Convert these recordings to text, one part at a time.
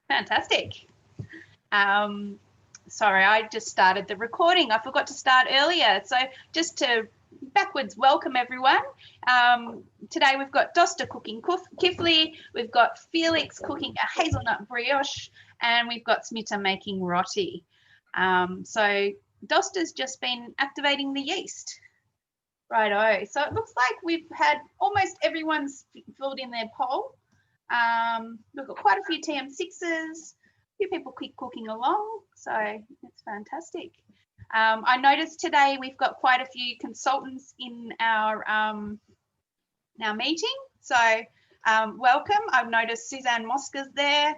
Fantastic. Sorry, I just started the recording. I forgot to start earlier. So just to backwards welcome everyone. Today we've got Dosta cooking Kifli, we've got Felix cooking a hazelnut brioche, and we've got Smita making roti. So Dosta's just been activating the yeast. Righto. So it looks like we've had almost everyone's filled in their poll. We've got quite a few TM6s, a few people keep cooking along, so it's fantastic. I noticed today we've got quite a few consultants in our meeting, so welcome. I've noticed Suzanne Mosca's there.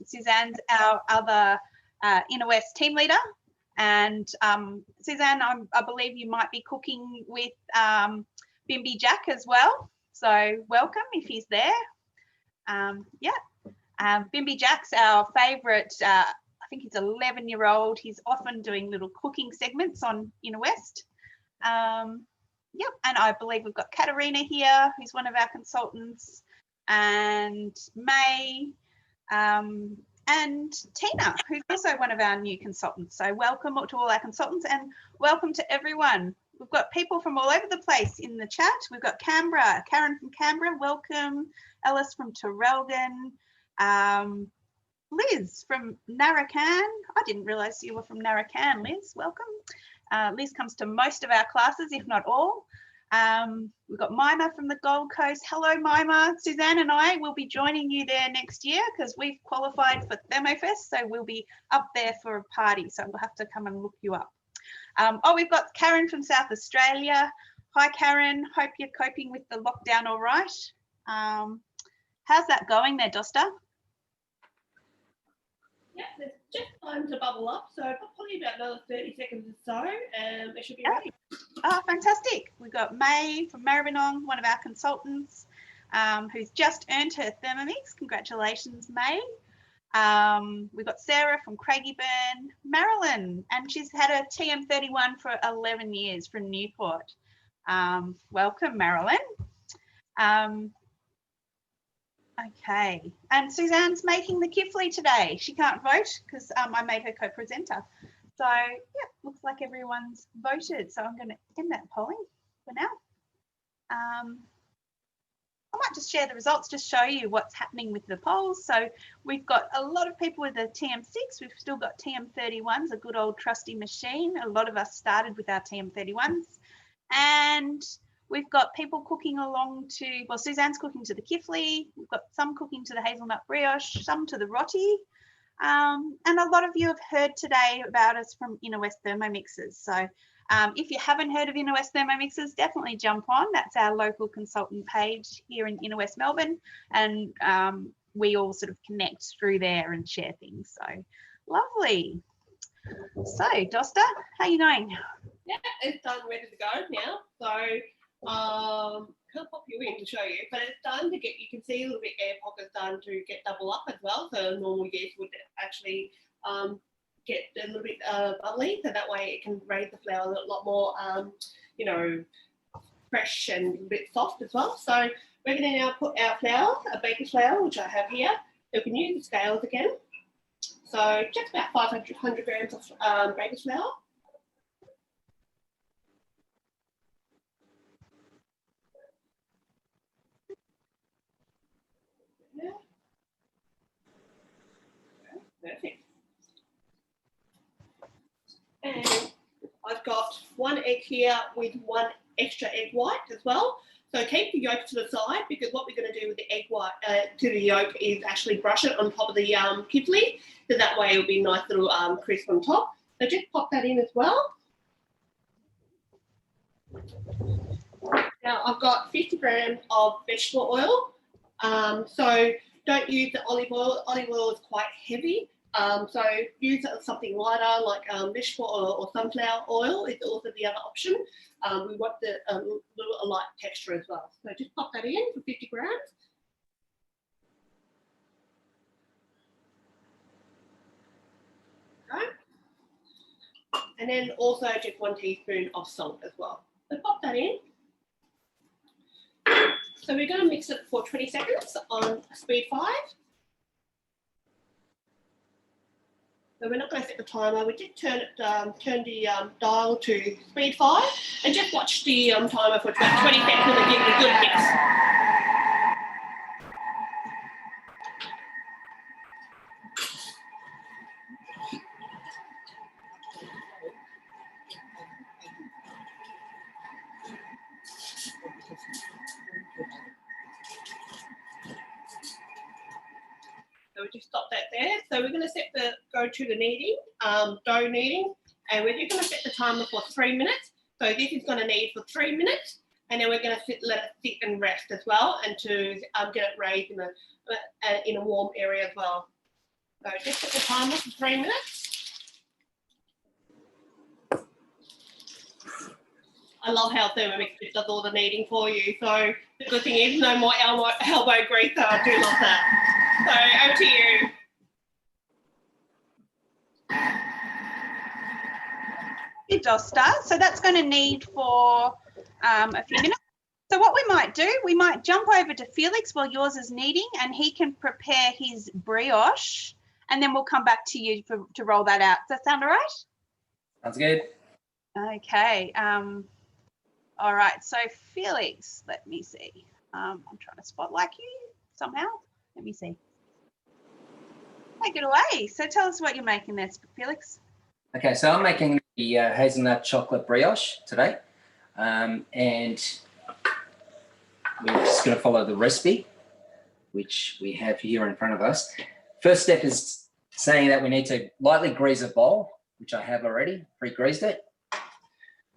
Suzanne's our other Inner West team leader, and Suzanne, I believe you might be cooking with Bimby Jack as well, so welcome if he's there. Bimby Jack's our favourite, I think he's 11-year-old. He's often doing little cooking segments on Inner West. And I believe we've got Katerina here, who's one of our consultants, and May, and Tina, who's also one of our new consultants. So welcome to all our consultants and welcome to everyone. We've got people from all over the place in the chat. We've got Canberra, Karen from Canberra, welcome. Alice from Terrelgan, Liz from Narracan. I didn't realise you were from Narracan, Liz, welcome. Liz comes to most of our classes, if not all. We've got Mima from the Gold Coast. Hello, Mima. Suzanne and I will be joining you there next year because we've qualified for Thermofest, so we'll be up there for a party, so we'll have to come and look you up. We've got Karen from South Australia. Hi, Karen. Hope you're coping with the lockdown all right. How's that going there, Dosta? Yeah, there's just time to bubble up, so probably about another 30 seconds or so, and it should be ready. Oh, fantastic. We've got May from Maribyrnong, one of our consultants, who's just earned her Thermomix. Congratulations, May. We've got Sarah from Craigieburn, Marilyn, and she's had a TM31 for 11 years from Newport. Welcome, Marilyn. Okay, and Suzanne's making the Kifli today. She can't vote because I made her co-presenter. So yeah, looks like everyone's voted. So I'm going to end that polling for now. I might just share the results, just show you what's happening with the polls. So we've got a lot of people with the TM6. We've still got TM31s, a good old trusty machine. A lot of us started with our TM31s. And we've got people cooking along to, well, Suzanne's cooking to the Kifli. We've got some cooking to the Hazlenut Brioche, some to the Roti. And a lot of you have heard today about us from Inner West Thermomixers. So if you haven't heard of Inner West Thermomixers, definitely jump on. That's our local consultant page here in Inner West Melbourne. And we all sort of connect through there and share things. So lovely. So Dosta, how are you going? Yeah, it's done, ready to go now. So can't pop you in to show you, but it's done to get, you can see a little bit air pockets done to get double up as well. So normal yeast would actually get a little bit bubbly, so that way it can raise the flour a lot more, you know, fresh and a bit soft as well. So we're going to now put our flour, a baker's flour, which I have here. You can use the scales again. So just about 500 grams of baker's flour. Perfect. And I've got one egg here with one extra egg white as well. So keep the yolk to the side, because what we're going to do with the egg white to the yolk is actually brush it on top of the Kifli, so that way it'll be nice little crisp on top. So just pop that in as well. Now I've got 50 grams of vegetable oil. So don't use the olive oil. Olive oil is quite heavy. So use something lighter like vegetable oil or sunflower oil is also the other option. We want the a light texture as well. So just pop that in for 50 grams. Okay. And then also just 1 teaspoon of salt as well. So pop that in. So we're going to mix it for 20 seconds on speed 5. So we're not going to set the timer. We did turn the dial to speed 5 and just watch the timer for about 20 seconds and give it a good mix. So we just stop that there. So we're going to go to the kneading, dough kneading, and we're just going to set the timer for 3 minutes. So this is going to knead for 3 minutes, and then we're going to let it sit and rest as well, and to get it raised in a warm area as well. So just set the timer for 3 minutes. I love how Thermomix does all the kneading for you. So the good thing is no more elbow grease. So I do love that. So over to you. Hey, Dosta. So that's going to knead for a few minutes. So what we might do, we might jump over to Felix while yours is kneading, and he can prepare his brioche, and then we'll come back to you to roll that out. Does that sound all right? Sounds good. Okay. All right. So Felix, let me see. I'm trying to spotlight you somehow. Let me see. Take it away. So tell us what you're making there, Felix. Okay, so I'm making the hazelnut chocolate brioche today, and we're just going to follow the recipe, which we have here in front of us. First step is saying that we need to lightly grease a bowl, which I have already pre-greased it.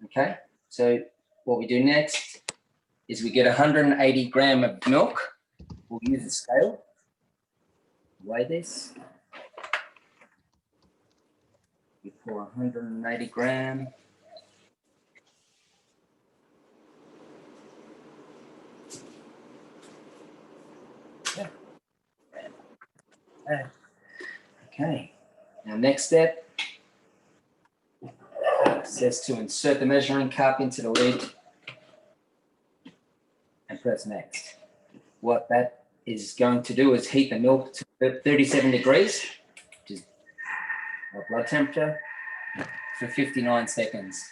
Okay, so what we do next is we get 180 gram of milk. We'll use a scale, weigh this. We pour 180 gram. Yeah. Okay. Now next step says to insert the measuring cup into the lid and press next. What that is going to do is heat the milk to 37 degrees, which is our blood temperature, for 59 seconds.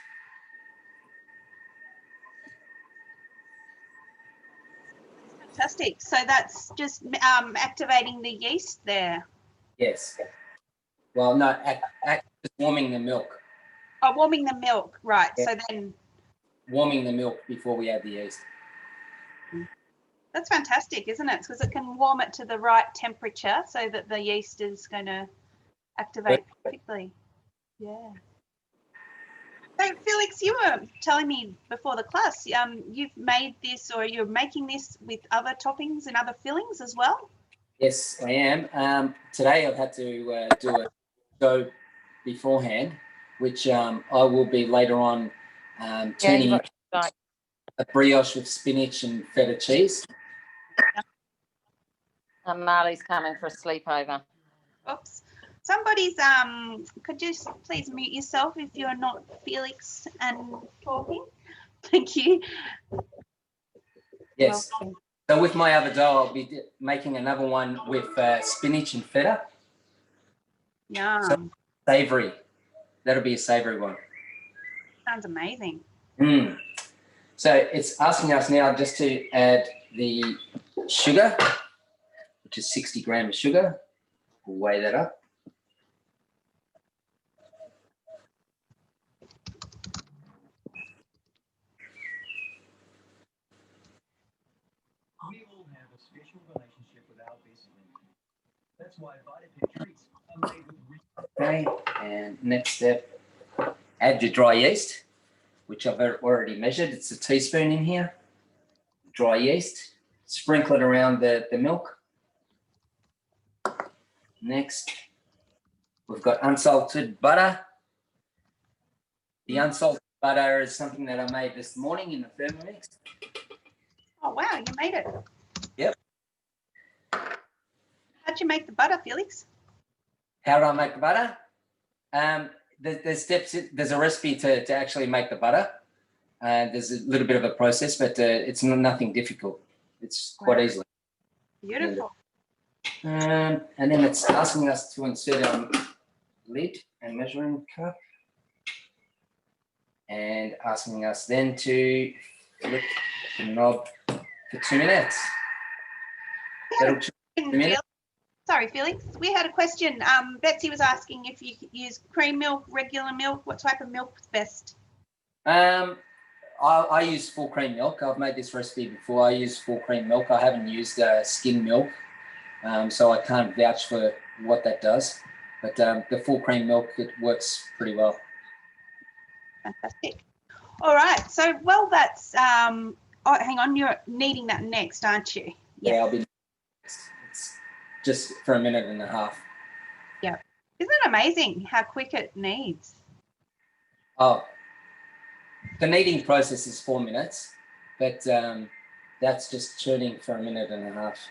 Fantastic. So that's just activating the yeast there. Yes. Well, no, just warming the milk. Oh, warming the milk, right. Yeah. So then. Warming the milk before we add the yeast. That's fantastic, isn't it? Because it can warm it to the right temperature so that the yeast is going to activate quickly. Yeah. So Felix, you were telling me before the class, you've made this, or you're making this with other toppings and other fillings as well? Yes, I am. Today I've had to do a dough beforehand, which I will be later on turning a brioche with spinach and feta cheese. And Marley's coming for a sleepover. Oops. Somebody's, could you please mute yourself if you're not Felix and talking? Thank you. Yes. So with my other dough, I'll be making another one with spinach and feta. Yum. So savoury. That'll be a savoury one. Sounds amazing. Mm. So it's asking us now just to add the sugar, which is 60 grams of sugar. We'll weigh that up. We all have a special relationship with our best friend. That's why Vitapic treats are made with. Okay, and next step, add your dry yeast, which I've already measured. It's a teaspoon in here. Dry yeast. Sprinkle it around the milk. Next, we've got unsalted butter. The unsalted butter is something that I made this morning in the Thermomix. Oh, wow, you made it. Yep. How'd you make the butter, Felix? How do I make the butter? There's steps. There's a recipe to actually make the butter. There's a little bit of a process, but it's nothing difficult. It's quite easy. Beautiful. And then it's asking us to insert lid and measuring cup, and asking us then to flip the knob for 2 minutes. That'll check 2 minutes. Sorry, Felix. We had a question. Betsy was asking if you could use cream milk, regular milk. What type of milk is best? I use full cream milk. I've made this recipe before. I use full cream milk. I haven't used skim milk, so I can't vouch for what that does. But the full cream milk, it works pretty well. Fantastic. All right. So, well, that's, oh, hang on. You're kneading that next, aren't you? Yeah, I'll be. It's just for 1.5 minutes. Yeah. Isn't it amazing how quick it kneads? Oh, the kneading process is 4 minutes, but that's just churning for 1.5 minutes.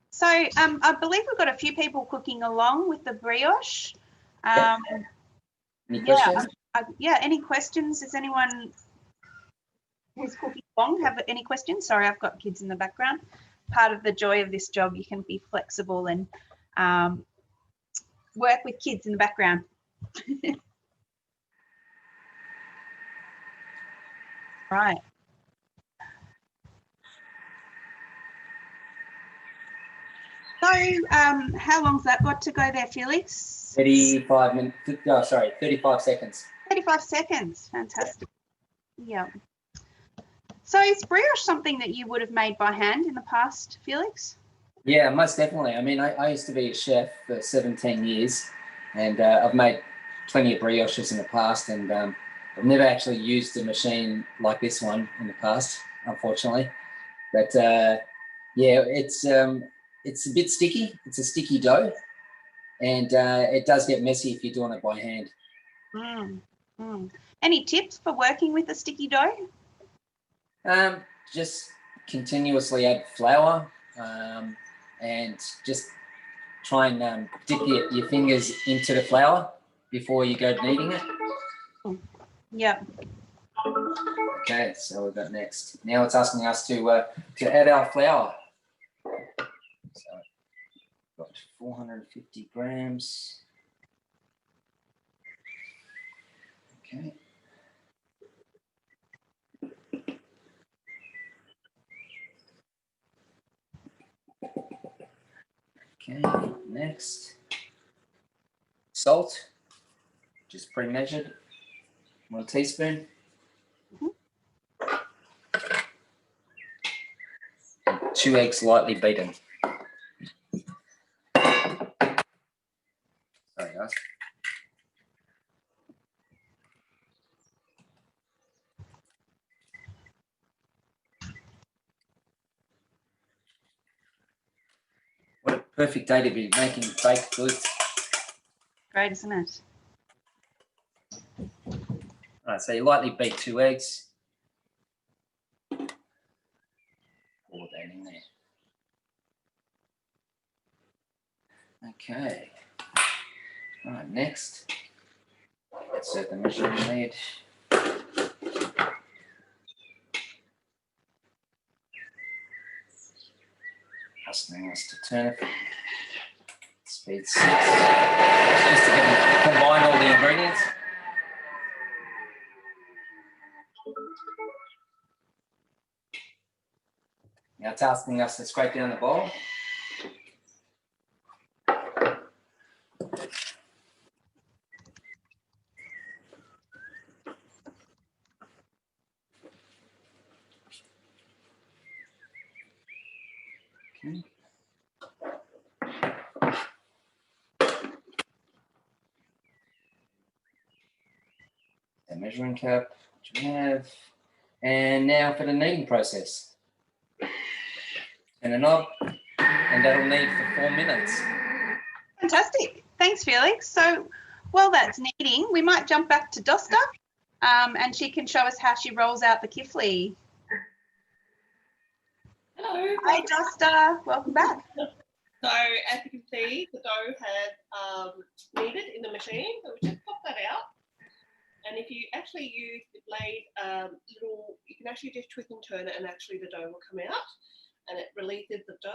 So I believe we've got a few people cooking along with the brioche. Any questions? Yeah, any questions? Does anyone who's cooking along have any questions? Sorry, I've got kids in the background. Part of the joy of this job, you can be flexible and work with kids in the background. Right. So how long's that got to go there, Felix? 35 minutes. Oh, sorry, 35 seconds. 35 seconds. Fantastic. Yeah. So is brioche something that you would have made by hand in the past, Felix? Yeah, most definitely. I mean, I used to be a chef for 17 years, and I've made plenty of brioches in the past, and I've never actually used a machine like this one in the past, unfortunately. But yeah, it's a bit sticky. It's a sticky dough, and it does get messy if you're doing it by hand. Any tips for working with a sticky dough? Just continuously add flour, and just try and dip your fingers into the flour before you go kneading it. Yeah. Okay, so we've got next. Now it's asking us to add our flour. So got 450 grams. Okay. Okay, next. Salt, just pre-measured, 1 teaspoon. 2 eggs lightly beaten. Sorry, guys. What a perfect day to be making baked goods. Great, isn't it? All right, so you lightly beat 2 eggs. Pour that in there. Okay. All right, next. Insert the measuring lead. Asking us to turn it. Speed 6. Just to combine all the ingredients. Now it's asking us to scrape down the bowl. Okay. The measuring cup, which we have. And now for the kneading process. And a knob, and that'll knead for 4 minutes. Fantastic. Thanks, Felix. So, while that's kneading, we might jump back to Dosta, and she can show us how she rolls out the kifli. Hello. Hi, Dosta. Welcome back. So as you can see, the dough had kneaded in the machine. So we just pop that out. And if you actually use the blade, you can actually just twist and turn it, and actually the dough will come out, and it releases the dough.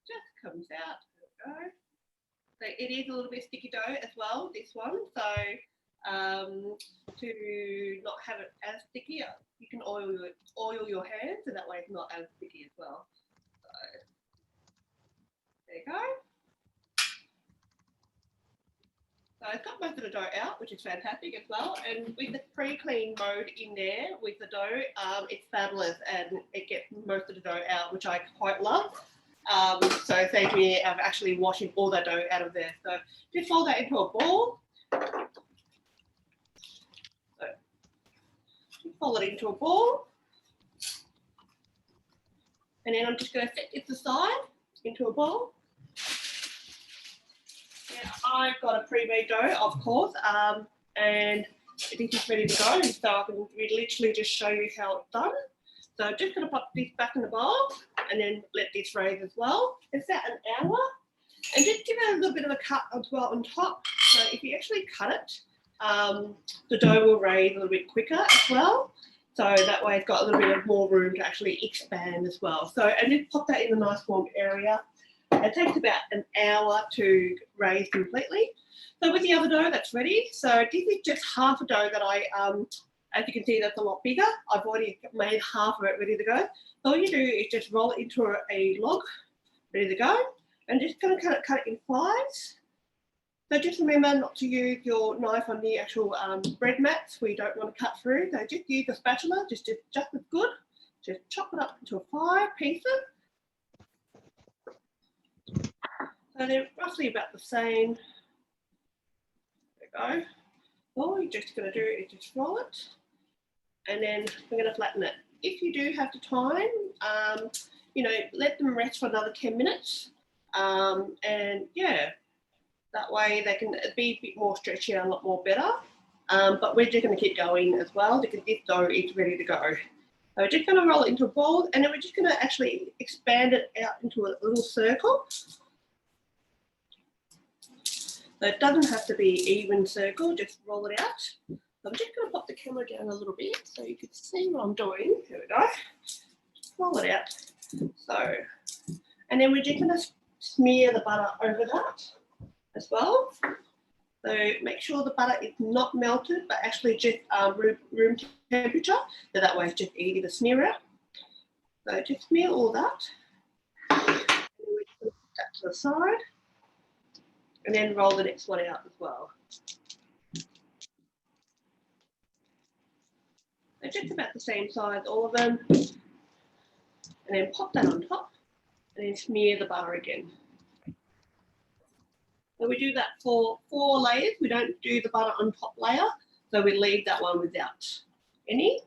just comes out. There we go. So it is a little bit sticky dough as well, this one. So to not have it as sticky, you can oil your hands, so that way it's not as sticky as well. So there you go. So I've got most of the dough out, which is fantastic as well. And with the pre-clean mode in there with the dough, it's fabulous and it gets most of the dough out, which I quite love. So it saves me of actually washing all that dough out of there. So just fold that into a ball. So fold it into a ball. And then I'm just going to set this aside into a bowl. Yeah, I've got a pre-made dough, of course, and this is ready to go. So I can literally just show you how it's done. So I'm just going to pop this back in the bowl and then let this raise as well. It's about an hour. And just give it a little bit of a cut as well on top. So if you actually cut it, the dough will raise a little bit quicker as well. So that way it's got a little bit of more room to actually expand as well. So and just pop that in a nice warm area. It takes about an hour to raise completely. So with the other dough, that's ready. So this is just half a dough that I, as you can see, that's a lot bigger. I've already made half of it ready to go. So all you do is just roll it into a log, ready to go. And just going to cut it in fives. So just remember not to use your knife on the actual bread mats where you don't want to cut through. So just use a spatula, just as good. Just chop it up into 5 pieces. So they're roughly about the same. There we go. All you're just going to do is just roll it, and then we're going to flatten it. If you do have the time, you know, let them rest for another 10 minutes, and yeah, that way they can be a bit more stretchy and a lot more better. But we're just going to keep going as well because this dough is ready to go. So we're just going to roll it into a ball, and then we're just going to actually expand it out into a little circle. So it doesn't have to be even circle, just roll it out. So I'm just going to pop the camera down a little bit so you can see what I'm doing. There we go. Roll it out. So, and then we're just going to smear the butter over that as well. So make sure the butter is not melted, but actually just room temperature. So that way it's just easy to smear out. So just smear all that. And then we're just going to put that to the side. And then roll the next one out as well. They're just about the same size, all of them. And then pop that on top and then smear the butter again. So we do that for 4 layers. We don't do the butter on top layer. So we leave that one without any.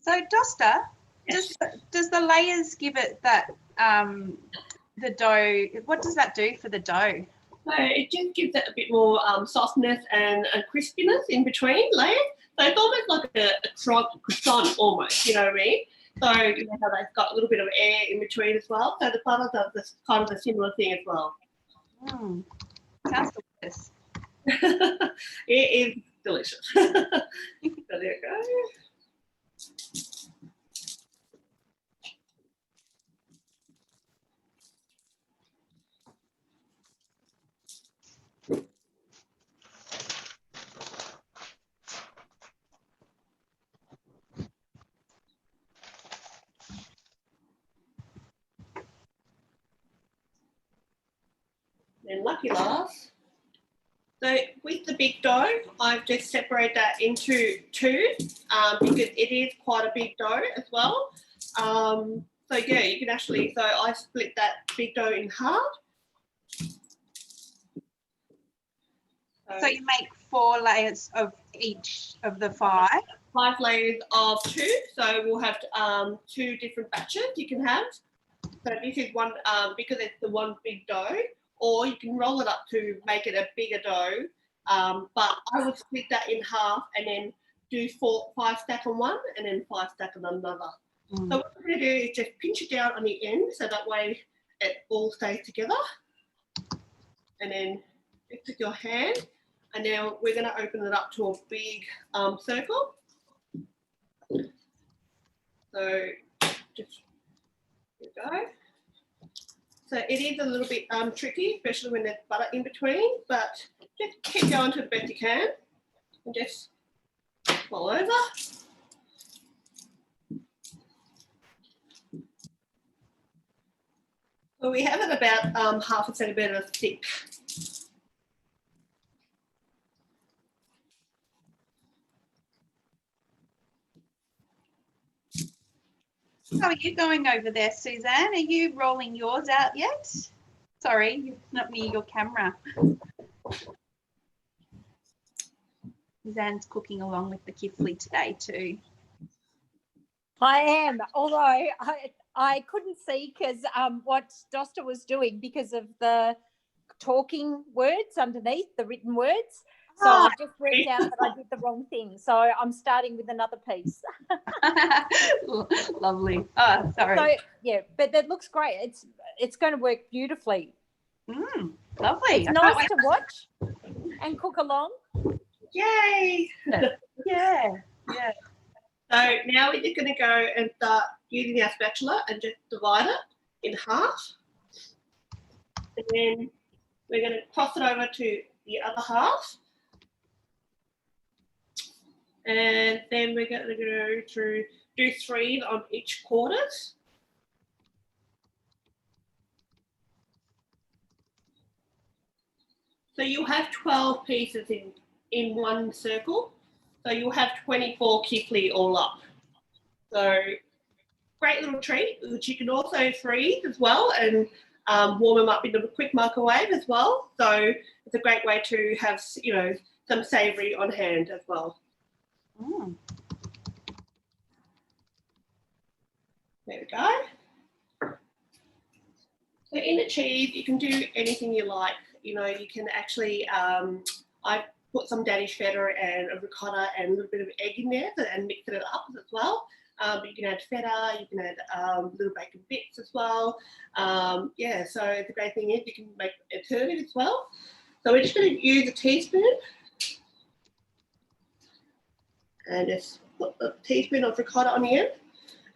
So Dosta, Yes. does the layers give it that the dough? What does that do for the dough? So it just gives it a bit more softness and crispiness in between layers. So it's almost like a croissant almost, you know what I mean? So you know how they've got a little bit of air in between as well. So the butter does this kind of a similar thing as well. Sounds delicious. It is delicious. So there you go. Then lucky last. So with the big dough, I've just separated that into 2 because it is quite a big dough as well. So yeah, you can actually, so I split that big dough in half. So you make 4 layers of each of the 5. 5 layers of 2. So we'll have 2 different batches you can have. So this is one, because it's the one big dough, or you can roll it up to make it a bigger dough. But I would split that in half and then do 5 stack on one and then 5 stack on another. So what we're going to do is just pinch it down on the end so that way it all stays together. And then just with your hand, And now we're going to open it up to a big circle. So just there we go. So it is a little bit tricky, especially when there's butter in between, but just keep going to the best you can and just roll over. So we have it about half a centimetre thick. How are you going over there, Suzanne? Are you rolling yours out yet? Sorry, you're not near your camera. Suzanne's cooking along with the Kifli today too. I am, although I couldn't see because what Dosta was doing because of the talking words underneath, the written words. So I just worked out that I did the wrong thing. So I'm starting with another piece. Lovely. Oh, sorry. So yeah, but that looks great. It's going to work beautifully. Lovely. It's nice to watch and cook along. Yay! Yeah. So now we're just going to go and start using our spatula and just divide it in half. And then we're going to cross it over to the other half. And then we're going to go through, do 3 on each quarters. So you'll have 12 pieces in one circle. So you'll have 24 Kifli all up. So great little treat, which you can also freeze as well and warm them up in a quick microwave as well. So it's a great way to have, you know, some savoury on hand as well. There we go. So in the cheese, you can do anything you like. You know, you can actually, I put some Danish feta and a ricotta and a little bit of egg in there and mix it up as well. But you can add feta, you can add little bacon bits as well. Yeah, so the great thing is you can make a turbot as well. So we're just going to use a teaspoon and just put a teaspoon of ricotta on the end.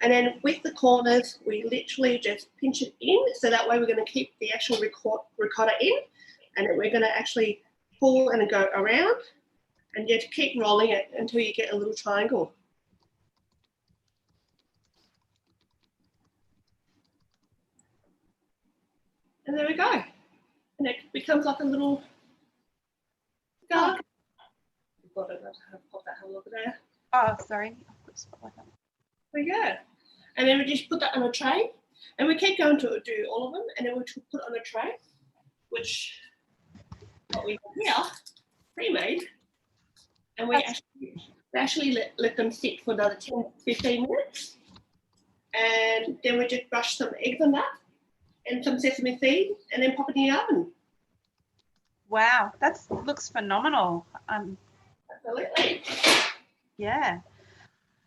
And then with the corners, we literally just pinch it in. So that way we're going to keep the actual ricotta in. And then we're going to actually pull and go around and just keep rolling it until you get a little triangle. And there we go. And it becomes like a little scarf. Pop that whole over there. Oh, sorry. There we go. And then we just put that on a tray. And we keep going to do all of them. And then we put it on a tray, which what we have here, pre-made. And we actually let them sit for another 10, 15 minutes. And then we just brush some eggs on that and some sesame seeds and then pop it in the oven. Wow, that looks phenomenal. Absolutely. Yeah.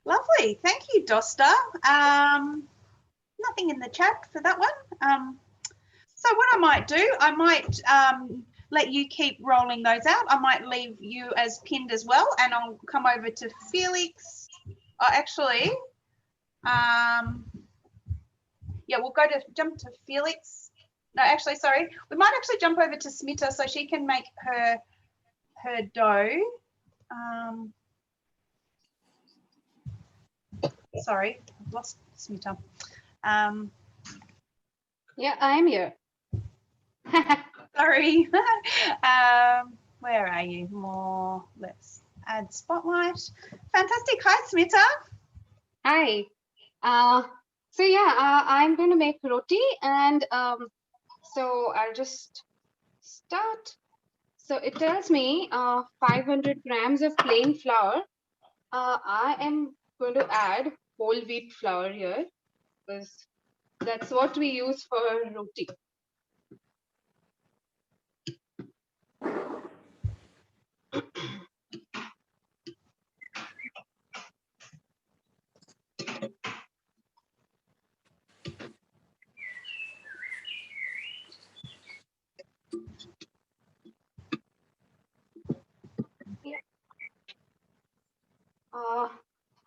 Lovely. Thank you, Dosta. Nothing in the chat for that one. So what I might do, I might let you keep rolling those out. I might leave you as pinned as well, and I'll come over to Felix. Oh, actually, yeah, we'll jump to Felix. No, actually, sorry. We might actually jump over to Smita so she can make her dough. Sorry, I've lost Smita. Yeah, I am here. Sorry. Where are you? More. Let's add spotlight. Fantastic. Hi, Smita. Hi. So yeah, I'm going to make roti, and so I'll just start. So it tells me 500 grams of plain flour. I am going to add whole wheat flour here because that's what we use for roti.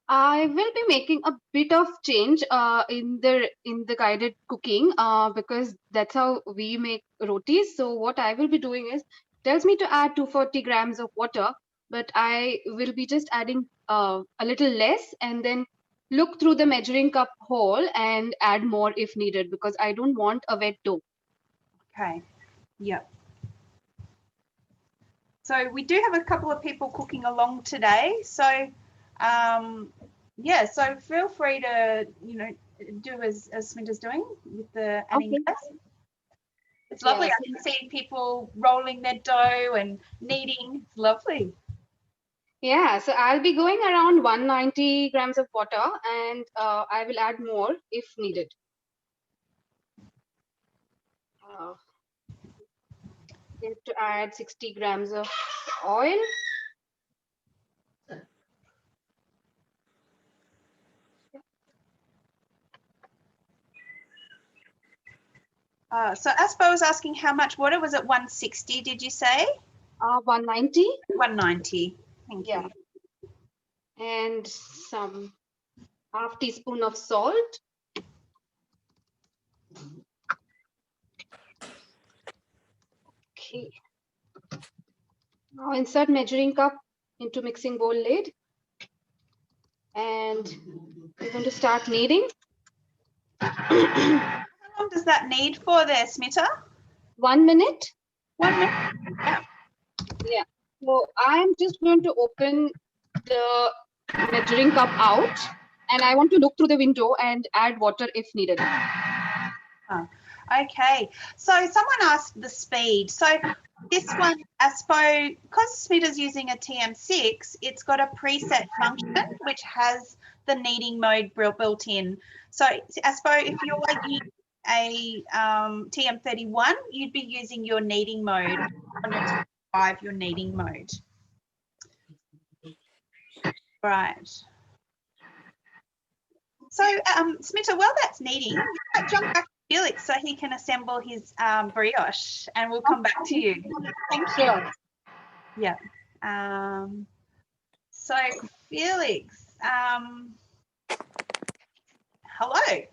I will be making a bit of change in the guided cooking because that's how we make rotis. So what I will be doing is tells me to add 240 grams of water, but I will be just adding a little less and then look through the measuring cup hole and add more if needed because I don't want a wet dough. Okay. Yep. So we do have a couple of people cooking along today. So yeah, so feel free to, you know, do as Smita's doing with the adding Okay. gas. It's lovely. Yes. I can see people rolling their dough and kneading. It's lovely. Yeah, so I'll be going around 190 grams of water and I will add more if needed. Need to add 60 grams of oil. So Aspo was asking how much water was it? 160, did you say? 190. 190. Thank Yeah. you. And some half teaspoon of salt. Okay. Now insert measuring cup into mixing bowl lid. And we're going to start kneading. How long does that need for there, Smita? 1 minute. 1 minute. Yeah. So I'm just going to open the measuring cup out and I want to look through the window and add water if needed. Oh, okay. So someone asked the speed. So this one, Aspo, because Smita's using a TM6, it's got a preset function which has the kneading mode built in. So Aspo, if you're using a TM31, you'd be using your kneading mode on your TM5, your kneading mode. Right. So Smita, while that's kneading, you might jump back to Felix so he can assemble his brioche, and we'll come back to you. Thank you. Sure. Yeah. So Felix, hello.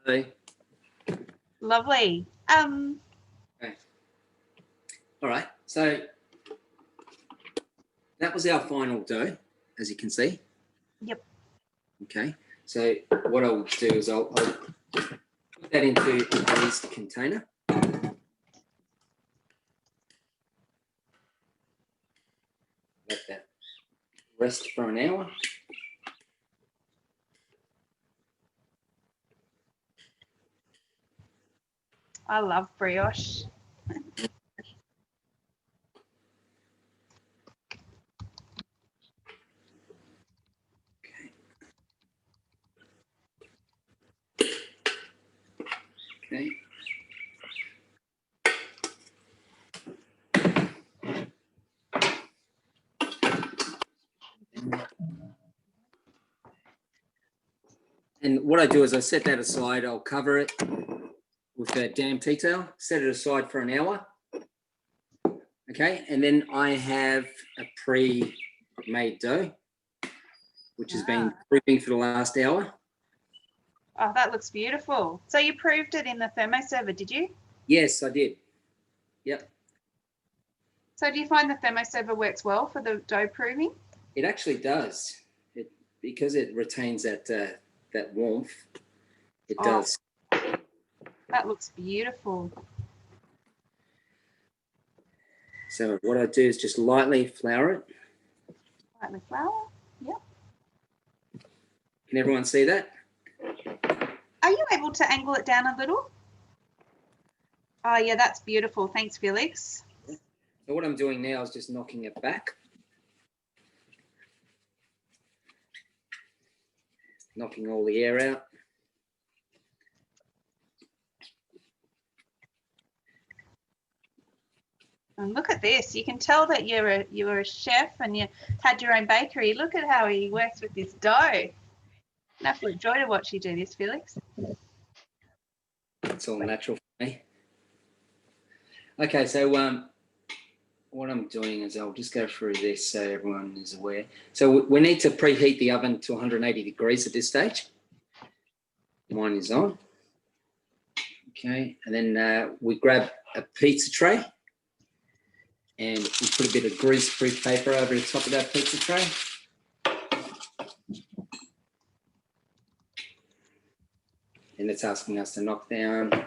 Hey. Lovely. Okay. All right. So that was our final dough, as you can see. Yep. Okay. So what I'll do is I'll put that into a greased container. Let that rest for an hour. I love brioche. Okay. And what I do is I set that aside. I'll cover it with a damp tea towel, set it aside for an hour. Okay, and then I have a pre-made dough, which has been proofing for the last hour. Oh, that looks beautiful. So you proved it in the thermoserver, did you? Yes, I did. Yep. So do you find the thermoserver works well for the dough proving? It actually does. Because it retains that that warmth. It does. That looks beautiful. So what I do is just lightly flour it. Lightly flour. Yep. Can everyone see that? Are you able to angle it down a little? Oh, yeah, that's beautiful. Thanks, Felix. So what I'm doing now is just knocking it back. Knocking all the air out. And look at this. You can tell that you're a chef and you had your own bakery. Look at how he works with this dough. An absolute joy to watch you do this, Felix. It's all natural for me. Okay, so what I'm doing is I'll just go through this so everyone is aware. So we need to preheat the oven to 180 degrees at this stage. Mine is on. Okay, and then we grab a pizza tray and we put a bit of grease-proof paper over the top of that pizza tray. And it's asking us to knock down,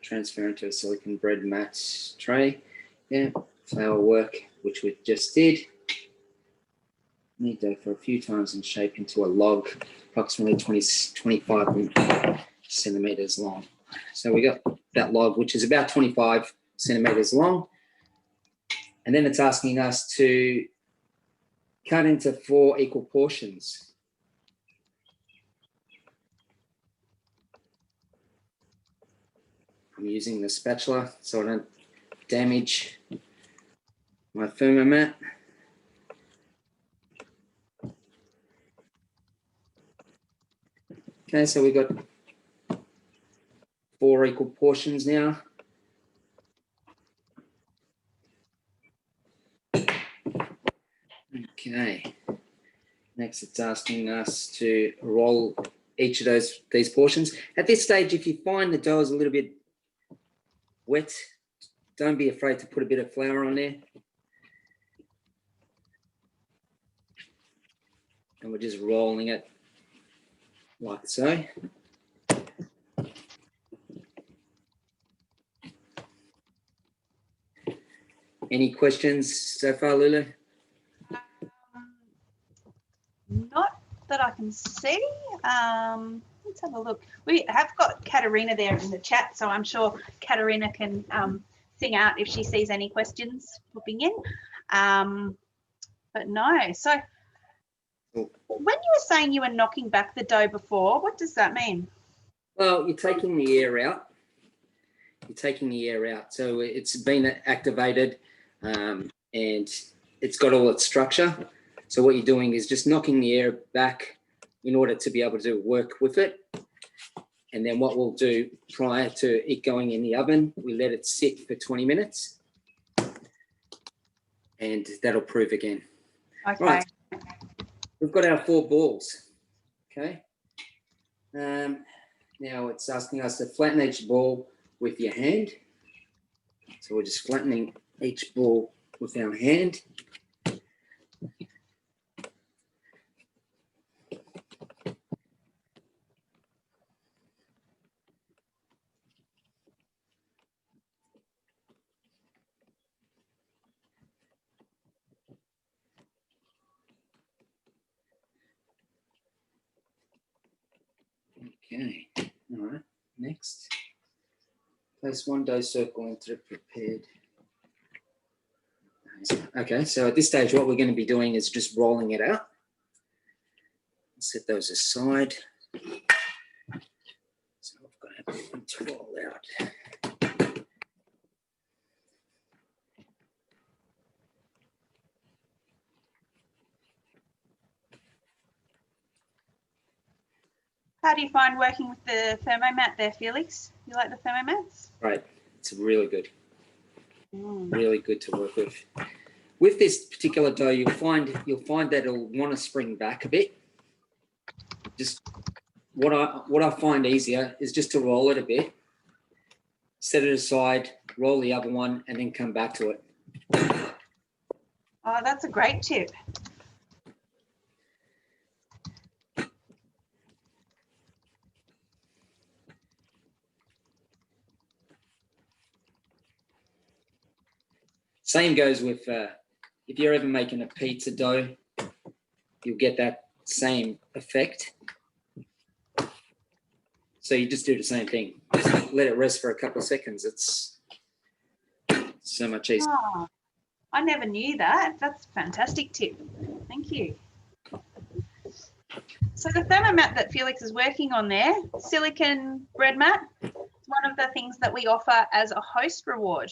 transfer into a silicon bread mat tray. Yeah, flour work, which we just did. Knead dough for a few times and shape into a log, approximately 25 centimeters long. So we got that log, which is about 25 centimeters long. And then it's asking us to cut into 4 equal portions. I'm using the spatula so I don't damage my Thermomat. Okay, so we've got 4 equal portions now. Okay, next it's asking us to roll each of these portions. At this stage, if you find the dough is a little bit wet, don't be afraid to put a bit of flour on there. And we're just rolling it like so. Any questions so far, Lulu? Not that I can see. Let's have a look. We have got Katerina there in the chat, so I'm sure Katerina can sing out if she sees any questions popping in. But no. So when you were saying you were knocking back the dough before, what does that mean? Well, you're taking the air out. You're taking the air out. So it's been activated and it's got all its structure. So what you're doing is just knocking the air back in order to be able to work with it. And then what we'll do prior to it going in the oven, we let it sit for 20 minutes and that'll prove again. Okay. Right. We've got our 4 balls. Okay. Now it's asking us to flatten each ball with your hand. So we're just flattening each ball with our hand. Okay, all right, next. Place 1 dough circle into the prepared. Okay, so at this stage, what we're going to be doing is just rolling it out. Set those aside. So I've got everything to roll out. How do you find working with the Thermomat there, Felix? You like the Thermomats? Right, it's really good. Mm. Really good to work with. With this particular dough, you'll find that it'll want to spring back a bit. Just what I find easier is just to roll it a bit, set it aside, roll the other one, and then come back to it. Oh, that's a great tip. Same goes with if you're ever making a pizza dough, you'll get that same effect. So you just do the same thing. Just let it rest for a couple of seconds. It's so much easier. Oh, I never knew that. That's a fantastic tip. Thank you. So the Thermomat that Felix is working on there, silicon bread mat, it's one of the things that we offer as a host reward.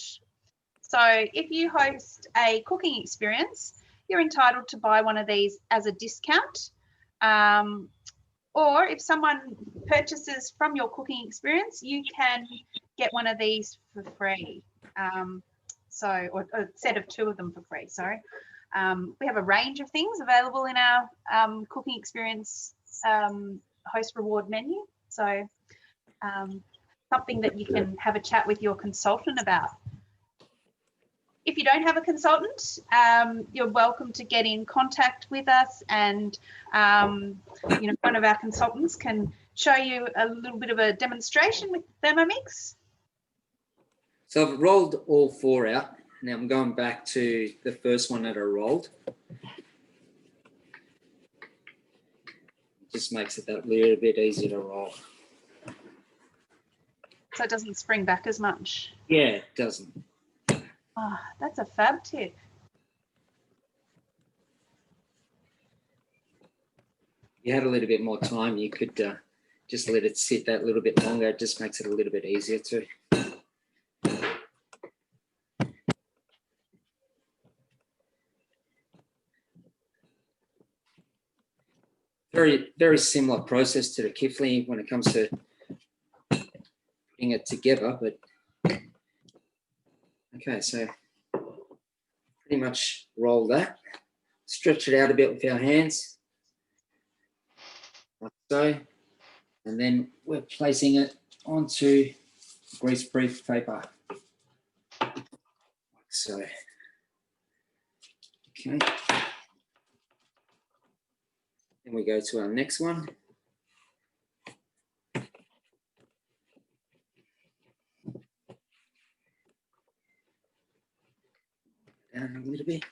So if you host a cooking experience, you're entitled to buy one of these as a discount. Or if someone purchases from your cooking experience, you can get one of these for free. So, or a set of 2 of them for free, sorry. We have a range of things available in our cooking experience host reward menu. So something that you can have a chat with your consultant about. If you don't have a consultant, you're welcome to get in contact with us, and one of our consultants can show you a little bit of a demonstration with Thermomix. So I've rolled all 4 out. Now I'm going back to the first one that I rolled. Just makes it that little bit easier to roll. So it doesn't spring back as much. Yeah, it doesn't. Oh, that's a fab tip. If you had a little bit more time, you could just let it sit that little bit longer. It just makes it a little bit easier too. Very, very similar process to the Kifli when it comes to putting it together, but okay, so pretty much roll that. Stretch it out a bit with our hands, like so, and then we're placing it onto grease-proof paper, like so. Okay. Then we go to our next one. Down a little bit.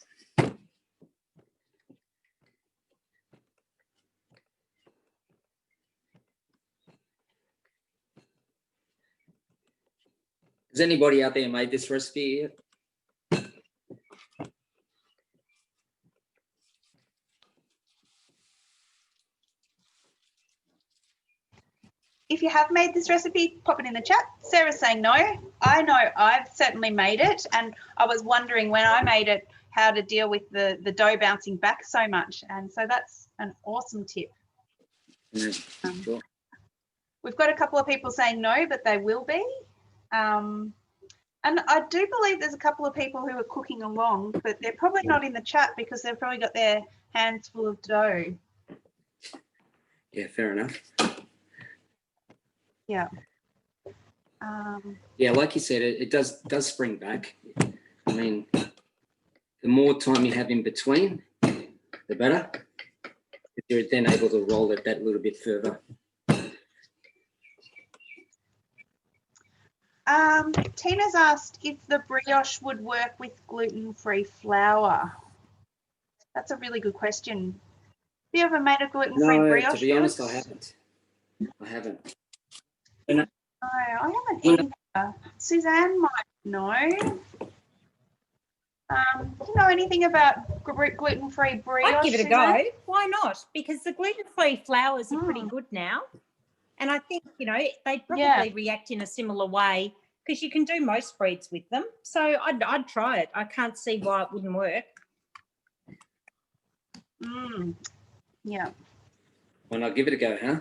Has anybody out there made this recipe yet? If you have made this recipe, pop it in the chat. Sarah's saying no. I know I've certainly made it, and I was wondering when I made it how to deal with the dough bouncing back so much, and so that's an awesome tip. Sure. We've got a couple of people saying no, but they will be. And I do believe there's a couple of people who are cooking along, but they're probably not in the chat because they've probably got their hands full of dough. Yeah, fair enough. Yeah. Yeah, like you said, it does spring back. I mean, the more time you have in between, the better. You're then able to roll it that little bit further. Tina's asked if the brioche would work with gluten-free flour. That's a really good question. Have you ever made a gluten-free brioche? No, to be honest, Felix? I haven't. No, I haven't either. Suzanne might know. Do you know anything about gluten-free brioche? I'd give it a Suzanne? go. Why not? Because the gluten-free flours are pretty good now. And I think, they'd probably react in a similar way because you can do most breeds with them. So I'd try it. I can't see why it wouldn't work. Yeah. Why not give it a go, huh?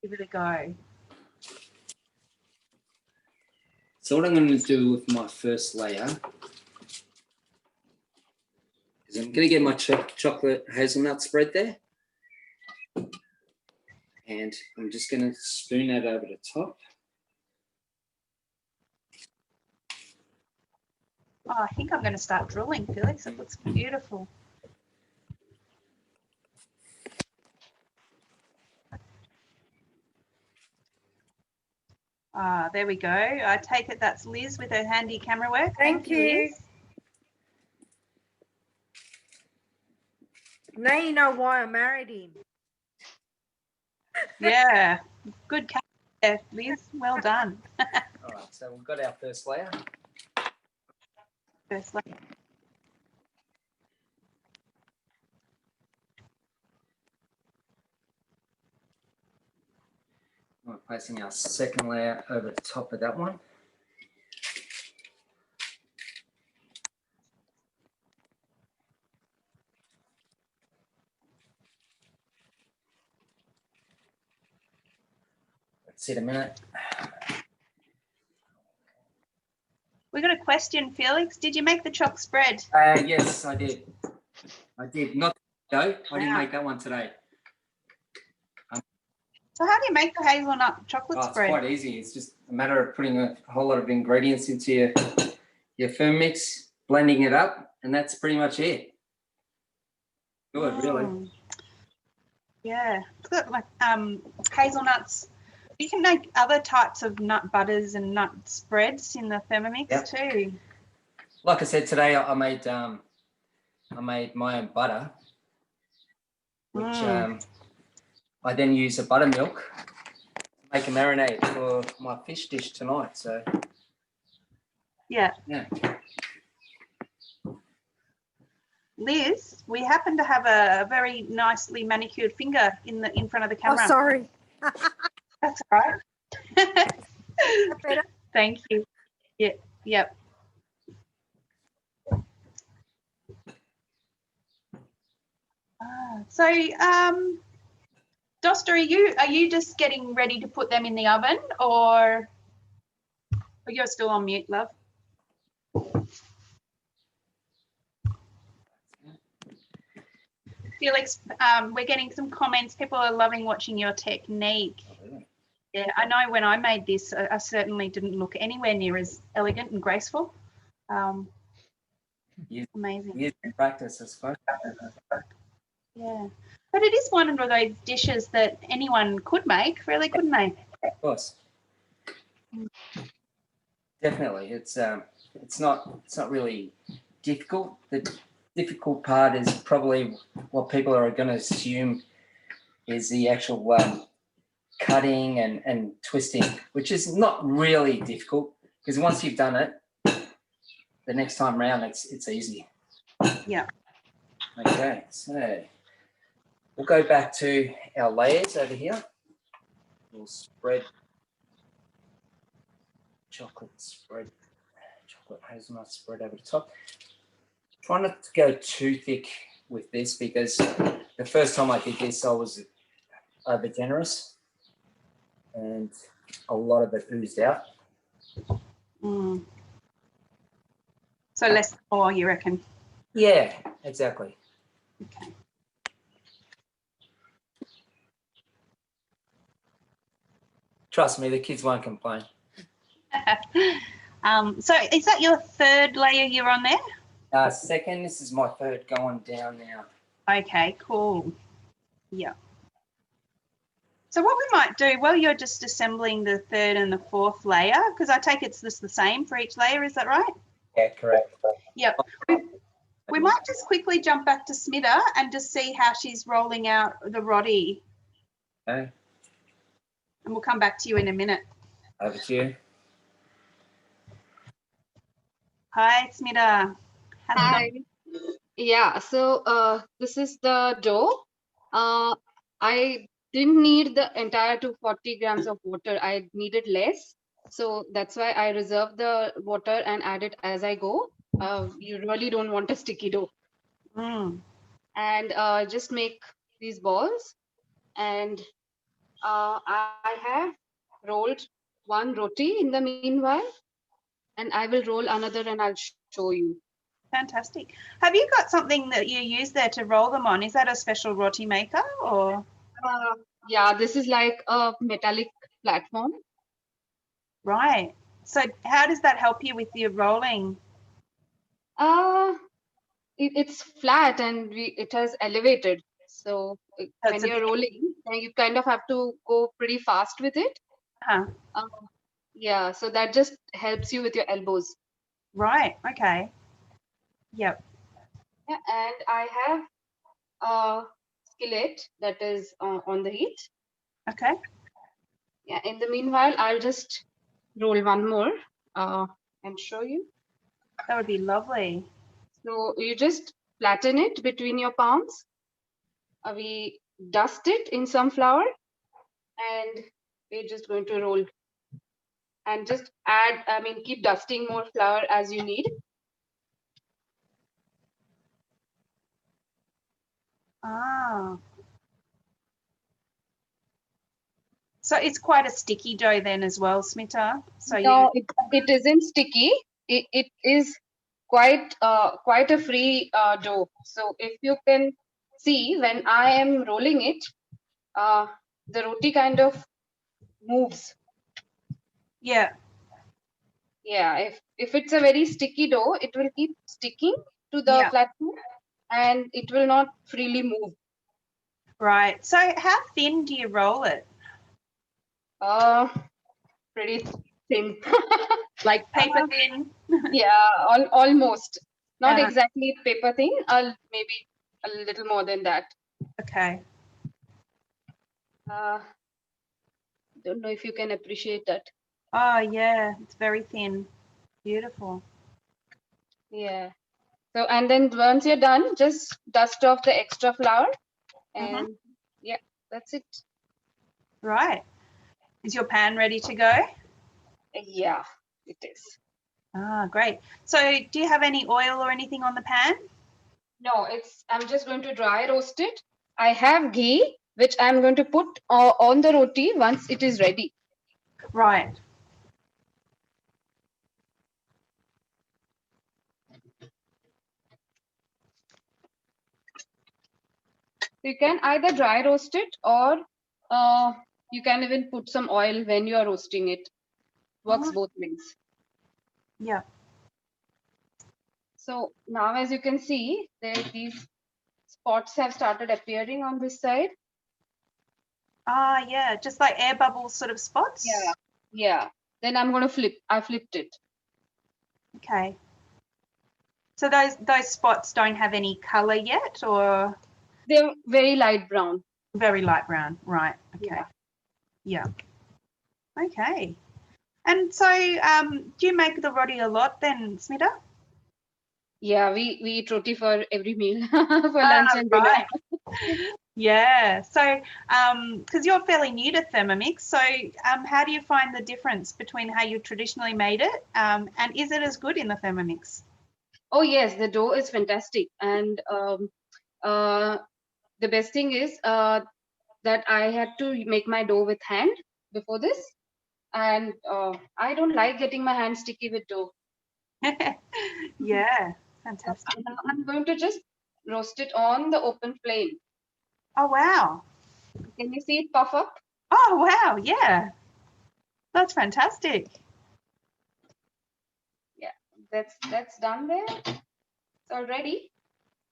Give it a go. So what I'm going to do with my first layer is I'm going to get my chocolate hazelnut spread there. And I'm just going to spoon that over the top. Oh, I think I'm going to start drilling, Felix. It looks beautiful. Ah, there we go. I take it that's Liz with her handy camera work. Thank you. Liz. Now you know why I married him. Yeah, good catch there, Liz. Well done. All right, so we've got our first layer. First layer. We're placing our second layer over the top of that one. Let's sit a minute. question, Felix. Did you make the choc spread? Yes, I did. Not though. I didn't Wow. make that one today. So how do you make the hazelnut chocolate Oh, it's spread? quite easy. It's just a matter of putting a whole lot of ingredients into your Thermomix, blending it up, and that's pretty much it. Good, really. Yeah, it's got like hazelnuts. You can make other types of nut butters and nut spreads in the Thermomix too. Like I said today, I made my own butter, which I then use a buttermilk to make a marinade for my fish dish tonight. So yeah. Liz, we happen to have a very nicely manicured finger in front of the camera. Oh, sorry. That's all right. Better? Thank you. Yeah. Yep. So, Dosta, are you just getting ready to put them in the oven, or you're still on mute, love? Felix, we're getting some comments. People are loving watching your technique. Oh, really? Yeah, I know when I made this, I certainly didn't look anywhere near as elegant and graceful. Amazing. Years of practice, I suppose. Yeah, but it is one of those dishes that anyone could make, really, couldn't they? Of course. Definitely. It's not really difficult. The difficult part is probably what people are going to assume is the actual cutting and twisting, which is not really difficult, because once you've done it, the next time round it's easy. Yeah. Okay, so we'll go back to our layers over here. We'll spread chocolate hazelnut spread over the top. Try not to go too thick with this, because the first time I did this, I was over generous and a lot of it oozed out. So less more, you reckon? Yeah, exactly. Okay. Trust me, the kids won't complain. So is that your third layer you're on there? Second, this is my third going down now. Okay, cool. Yeah. So what we might do, well, you're just assembling the third and the fourth layer, because I take it's just the same for each layer, is that right? Yeah, correct. Yep. We might just quickly jump back to Smita and just see how she's rolling out the Roti. Okay. And we'll come back to you in a minute. Over to you. Hi, Smita. Hi. Yeah, so this is the dough. I didn't need the entire 240 grams of water. I needed less. So that's why I reserve the water and add it as I go. You really don't want a sticky dough. And just make these balls. And I have rolled one roti in the meanwhile. And I will roll another and I'll show you. Fantastic. Have you got something that you use there to roll them on? Is that a special roti maker or? Yeah, this is like a metallic platform. Right. So how does that help you with your rolling? It's flat and it has elevated. So when you're rolling, you kind of have to go pretty fast with it. Yeah, so that just helps you with your elbows. Right. Okay. Yep. Yeah, and I have a skillet that is on the heat. Okay. Yeah, in the meanwhile, I'll just roll one more and show you. That would be lovely. So you just flatten it between your palms. We dust it in some flour and we're just going to roll and just add, keep dusting more flour as you need. So it's quite a sticky dough then as well, Smita. So no, it isn't sticky. it is quite a free dough. So if you can see when I am rolling it, the roti kind of moves. Yeah. Yeah, if it's a very sticky dough, it will keep sticking to the Yeah. platform and it will not freely move. Right. So how thin do you roll it? Pretty thin. Like paper thin? Yeah, almost. Not Uh-huh. exactly paper thin, maybe a little more than that. Okay. Don't know if you can appreciate that. Oh, yeah. It's very thin. Beautiful. Yeah. So, and then once you're done, just dust off the extra flour and yeah, that's it. Right. Is your pan ready to go? Yeah, it is. Ah, great. So do you have any oil or anything on the pan? No, I'm just going to dry roast it. I have ghee, which I'm going to put on the roti once it is ready. Right. You can either dry roast it or you can even put some oil when you are roasting it. Works both ways. Yeah. So now, as you can see, these spots have started appearing on this side. Ah, yeah. Just like air bubbles sort of spots? Yeah. Yeah. Then I'm going to flip. I flipped it. Okay. So those spots don't have any color yet, or? They're very light brown. Very light brown. Right. Okay. Yeah. Yeah. Okay. And so do you make the roti a lot then, Smita? Yeah, we eat roti for every meal for lunch and dinner. Right. Yeah. So because you're fairly new to Thermomix, so how do you find the difference between how you traditionally made it and is it as good in the Thermomix? Oh yes, the dough is fantastic, and the best thing is that I had to make my dough with hand before this, and I don't like getting my hands sticky with dough. Yeah, fantastic. Now I'm going to just roast it on the open flame. Oh wow. Can you see it puff up? Oh wow, yeah. That's fantastic. Yeah, that's done there. It's all ready.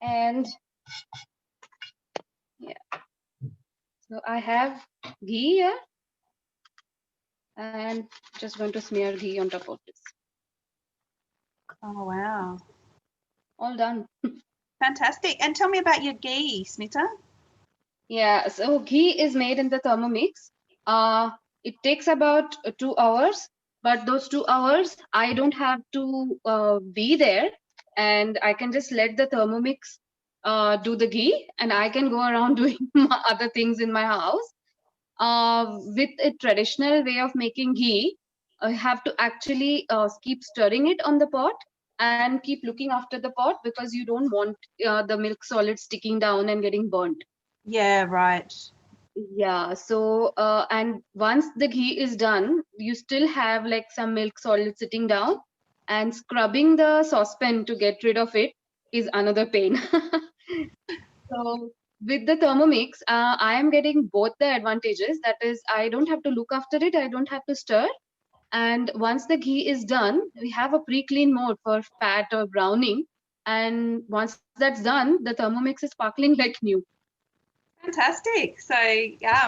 And yeah, so I have ghee here, and just going to smear ghee on top of this. Oh wow. All done. Fantastic. And tell me about your ghee, Smita. Yeah, so ghee is made in the Thermomix. It takes about 2 hours, but those 2 hours I don't have to be there, and I can just let the Thermomix do the ghee, and I can go around doing other things in my house. With a traditional way of making ghee, I have to actually keep stirring it on the pot and keep looking after the pot because you don't want the milk solid sticking down and getting burnt. Yeah, right. Yeah, so and once the ghee is done, you still have like some milk solid sitting down, and scrubbing the saucepan to get rid of it is another pain. So with the Thermomix, I am getting both the advantages. That is, I don't have to look after it, I don't have to stir. And once the ghee is done, we have a pre-clean mode for fat or browning. And once that's done, the Thermomix is sparkling like new. Fantastic. So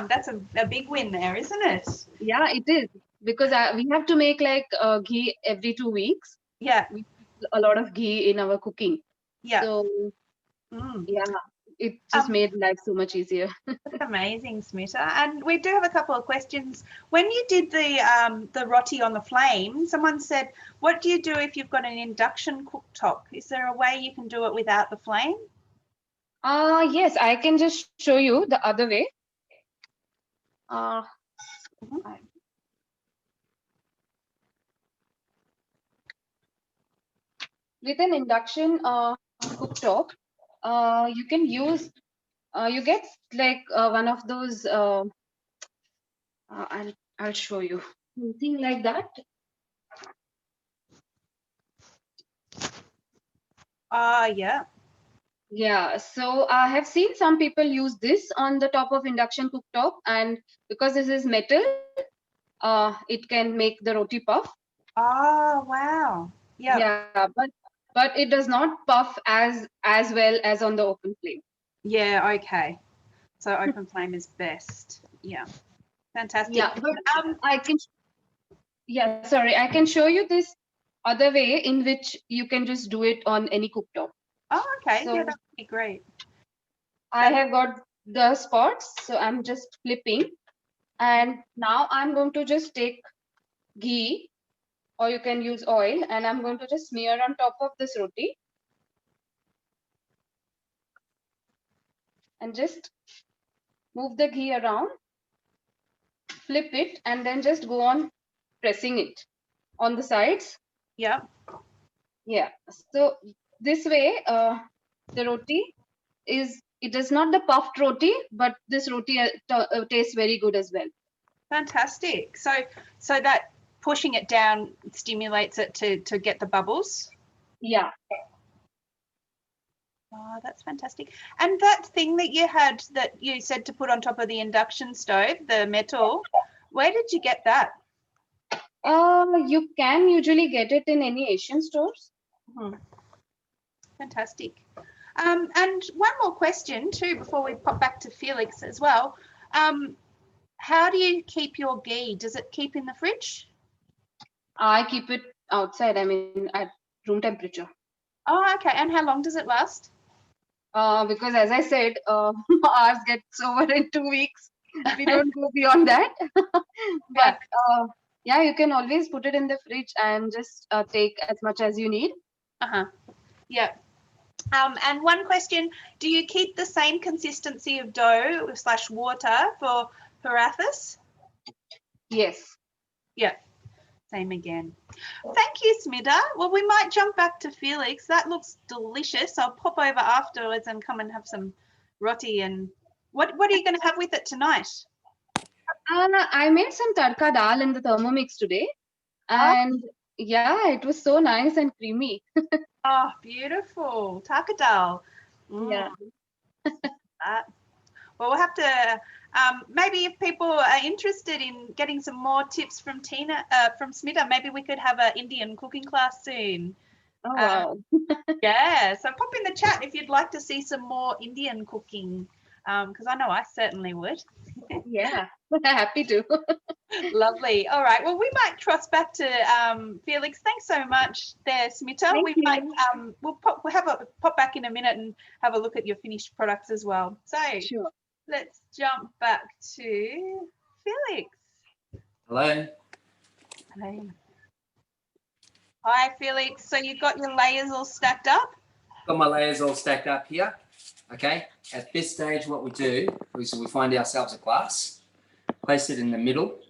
that's a big win there, isn't it? Yeah, it is, because we have to make like ghee every 2 weeks. Yeah. We use a lot of ghee in our cooking. Yeah. So Mm. yeah, it just made life so much easier. That's amazing, Smita. And we do have a couple of questions. When you did the roti on the flame, someone said, what do you do if you've got an induction cooktop? Is there a way you can do it without the flame? Yes, I can just show you the other way. With an induction cooktop, you can use, you get like one of those, I'll show you something like that. Yeah. Yeah, so I have seen some people use this on the top of induction cooktop, and because this is metal, it can make the roti puff. Oh, wow. Yeah. Yeah, but it does not puff as well as on the open flame. Yeah, okay. So open flame is best. Yeah. Fantastic. Yeah, but I can, yeah, sorry, I can show you this other way in which you can just do it on any cooktop. Oh, okay. So Yeah, that would be great. I have got the spots, so I'm just flipping, and now I'm going to just take ghee, or you can use oil, and I'm going to just smear on top of this roti and just move the ghee around, flip it, and then just go on pressing it on the sides. Yeah. Yeah, so this way the roti it is not the puffed roti, but this roti tastes very good as well. Fantastic. So that pushing it down stimulates it to get the bubbles. Yeah. Oh, that's fantastic. And that thing that you had that you said to put on top of the induction stove, the metal, where did you get that? You can usually get it in any Asian stores. Fantastic. And one more question too before we pop back to Felix as well. How do you keep your ghee? Does it keep in the fridge? I keep it outside, I mean at room temperature. Oh, okay. And how long does it last? Because as I said, ours gets over in 2 weeks. We don't go beyond that. But yeah, you can always put it in the fridge and just take as much as you need. Yeah. And one question, do you keep the same consistency of dough / water for parathas? Yes. Yeah. Same again. Thank you, Smita. Well, we might jump back to Felix. That looks delicious. I'll pop over afterwards and come and have some roti. And what are you going to have with it tonight? I made some tadka dal in the Thermomix today, and yeah, it was so nice and creamy. Oh, beautiful. Tadka dal. Yeah. Well, we'll have to, maybe if people are interested in getting some more tips from Smita, maybe we could have an Indian cooking class soon. Oh, wow. Yeah, so pop in the chat if you'd like to see some more Indian cooking, because I know I certainly would. Yeah, happy to. Lovely. All right. Well, we might cross back to Felix. Thanks so much there, Smita. Might we'll pop back in a minute and have a look at your finished products as well. So sure. Let's jump back to Felix. Hello. Hello. Hi, Felix. So you've got your layers all stacked up? Got my layers all stacked up here. Okay. At this stage, what we do is we find ourselves a glass, place it in the middle,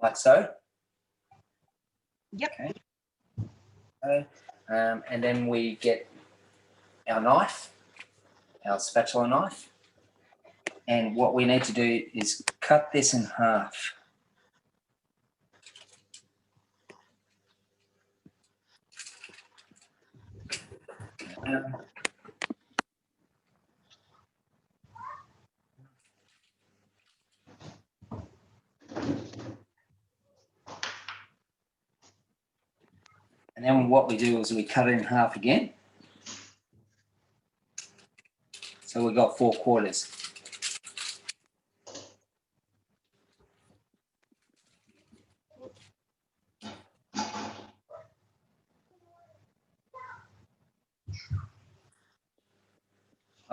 like so. Yep. Okay. And then we get our knife, our spatula knife. And what we need to do is cut this in half. And then what we do is we cut it in half again. So we've got 4 quarters.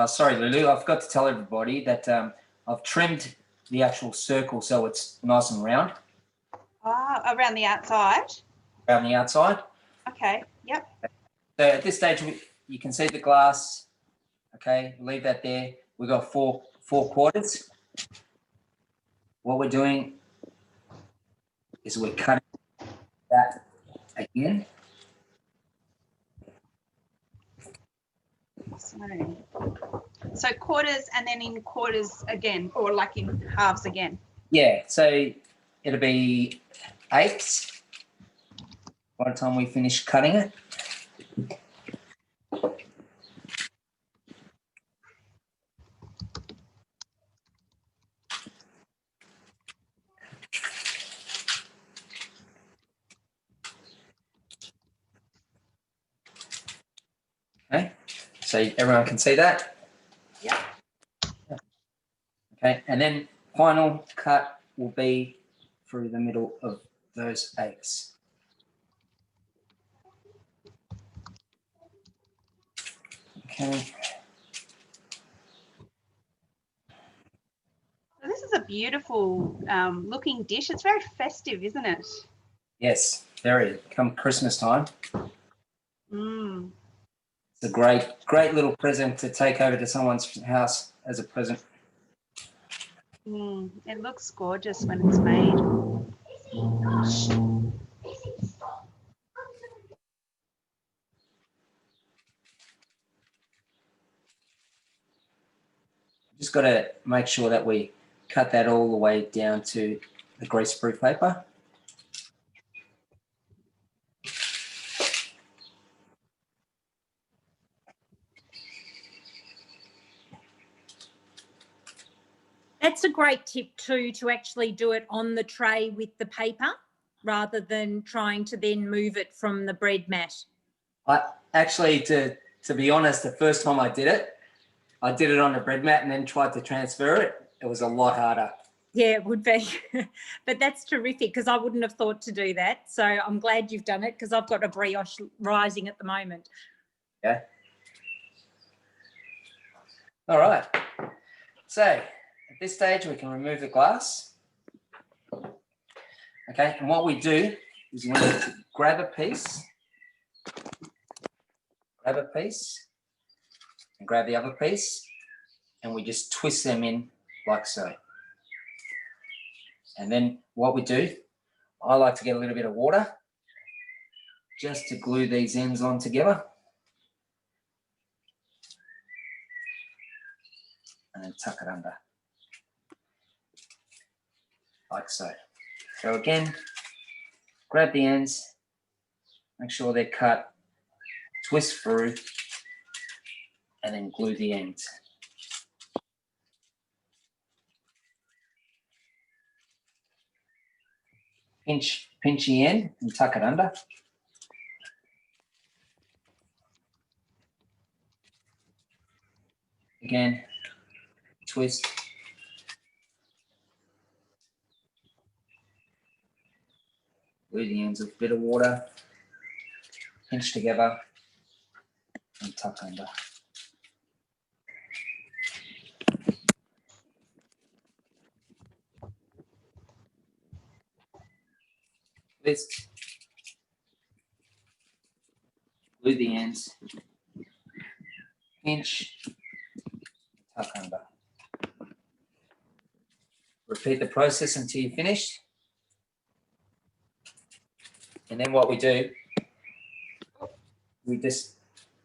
Sorry, Lulu, I forgot to tell everybody that I've trimmed the actual circle so it's nice and round. Around the outside? Around the outside. Okay, yep. So at this stage, you can see the glass. Okay, leave that there. We've got four quarters. What we're doing is we're cutting that again. So quarters and then in quarters again, or like in halves again? Yeah, so it'll be 8ths by the time we finish cutting it. so everyone can see that. Yep. Okay, and then final cut will be through the middle of those eggs. Okay. So this is a beautiful looking dish. It's very festive, isn't it? Yes, very. Come Christmas time. Mm. It's a great little present to take over to someone's house as a present. Mm. It looks gorgeous when it's made. Just got to make sure that we cut that all the way down to the grease-proof paper. That's a great tip too, to actually do it on the tray with the paper rather than trying to then move it from the bread mat. I actually, to be honest, the first time I did it on the bread mat and then tried to transfer it. It was a lot harder. Yeah, it would be. But that's terrific because I wouldn't have thought to do that. So I'm glad you've done it because I've got a brioche rising at the moment. Yeah. All right. So at this stage, we can remove the glass. Okay, and what we do is we need to grab a piece, and grab the other piece, and we just twist them in like so. And then what we do, I like to get a little bit of water just to glue these ends on together. And then tuck it under, like so. So again, grab the ends, make sure they're cut, twist through, and then glue the ends. Pinch the end and tuck it under. Again, twist. Glue the ends with a bit of water, pinch together, and tuck under. Twist. Glue the ends, pinch, tuck under. Repeat the process until you're finished. And then what we do, we just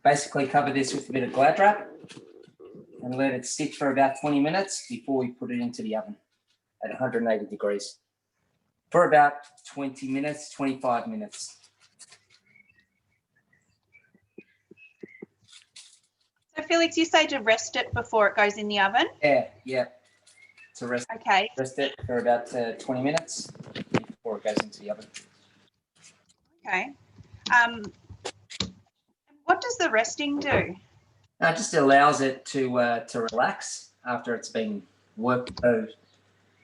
basically cover this with a bit of Glad wrap and let it sit for about 20 minutes before we put it into the oven at 180 degrees for about 20 minutes, 25 minutes. So Felix, you say to rest it before it goes in the oven? Yeah. To rest it for about 20 minutes before it goes into the oven. Okay. What does the resting do? It just allows it to relax after it's been worked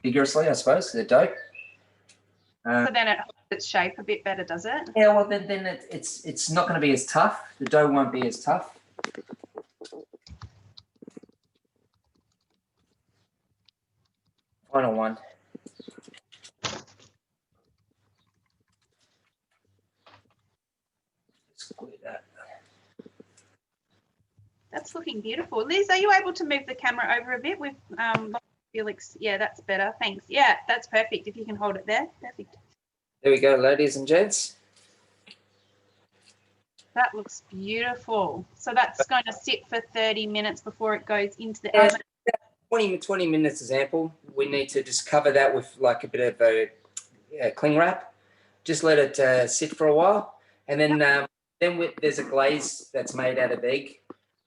vigorously, I suppose, the dough. So then it holds its shape a bit better, does it? Yeah, well, then it's not going to be as tough. The dough won't be as tough. Final one. Just glue that. That's looking beautiful. Liz, are you able to move the camera over a bit with Felix? Yeah, that's better. Thanks. Yeah, that's perfect. If you can hold it there. Perfect. There we go, ladies and gents. That looks beautiful. So that's going to sit for 30 minutes before it goes into the oven. 20 minutes is ample. We need to just cover that with like a bit of a cling wrap. Just let it sit for a while. And then there's a glaze that's made out of egg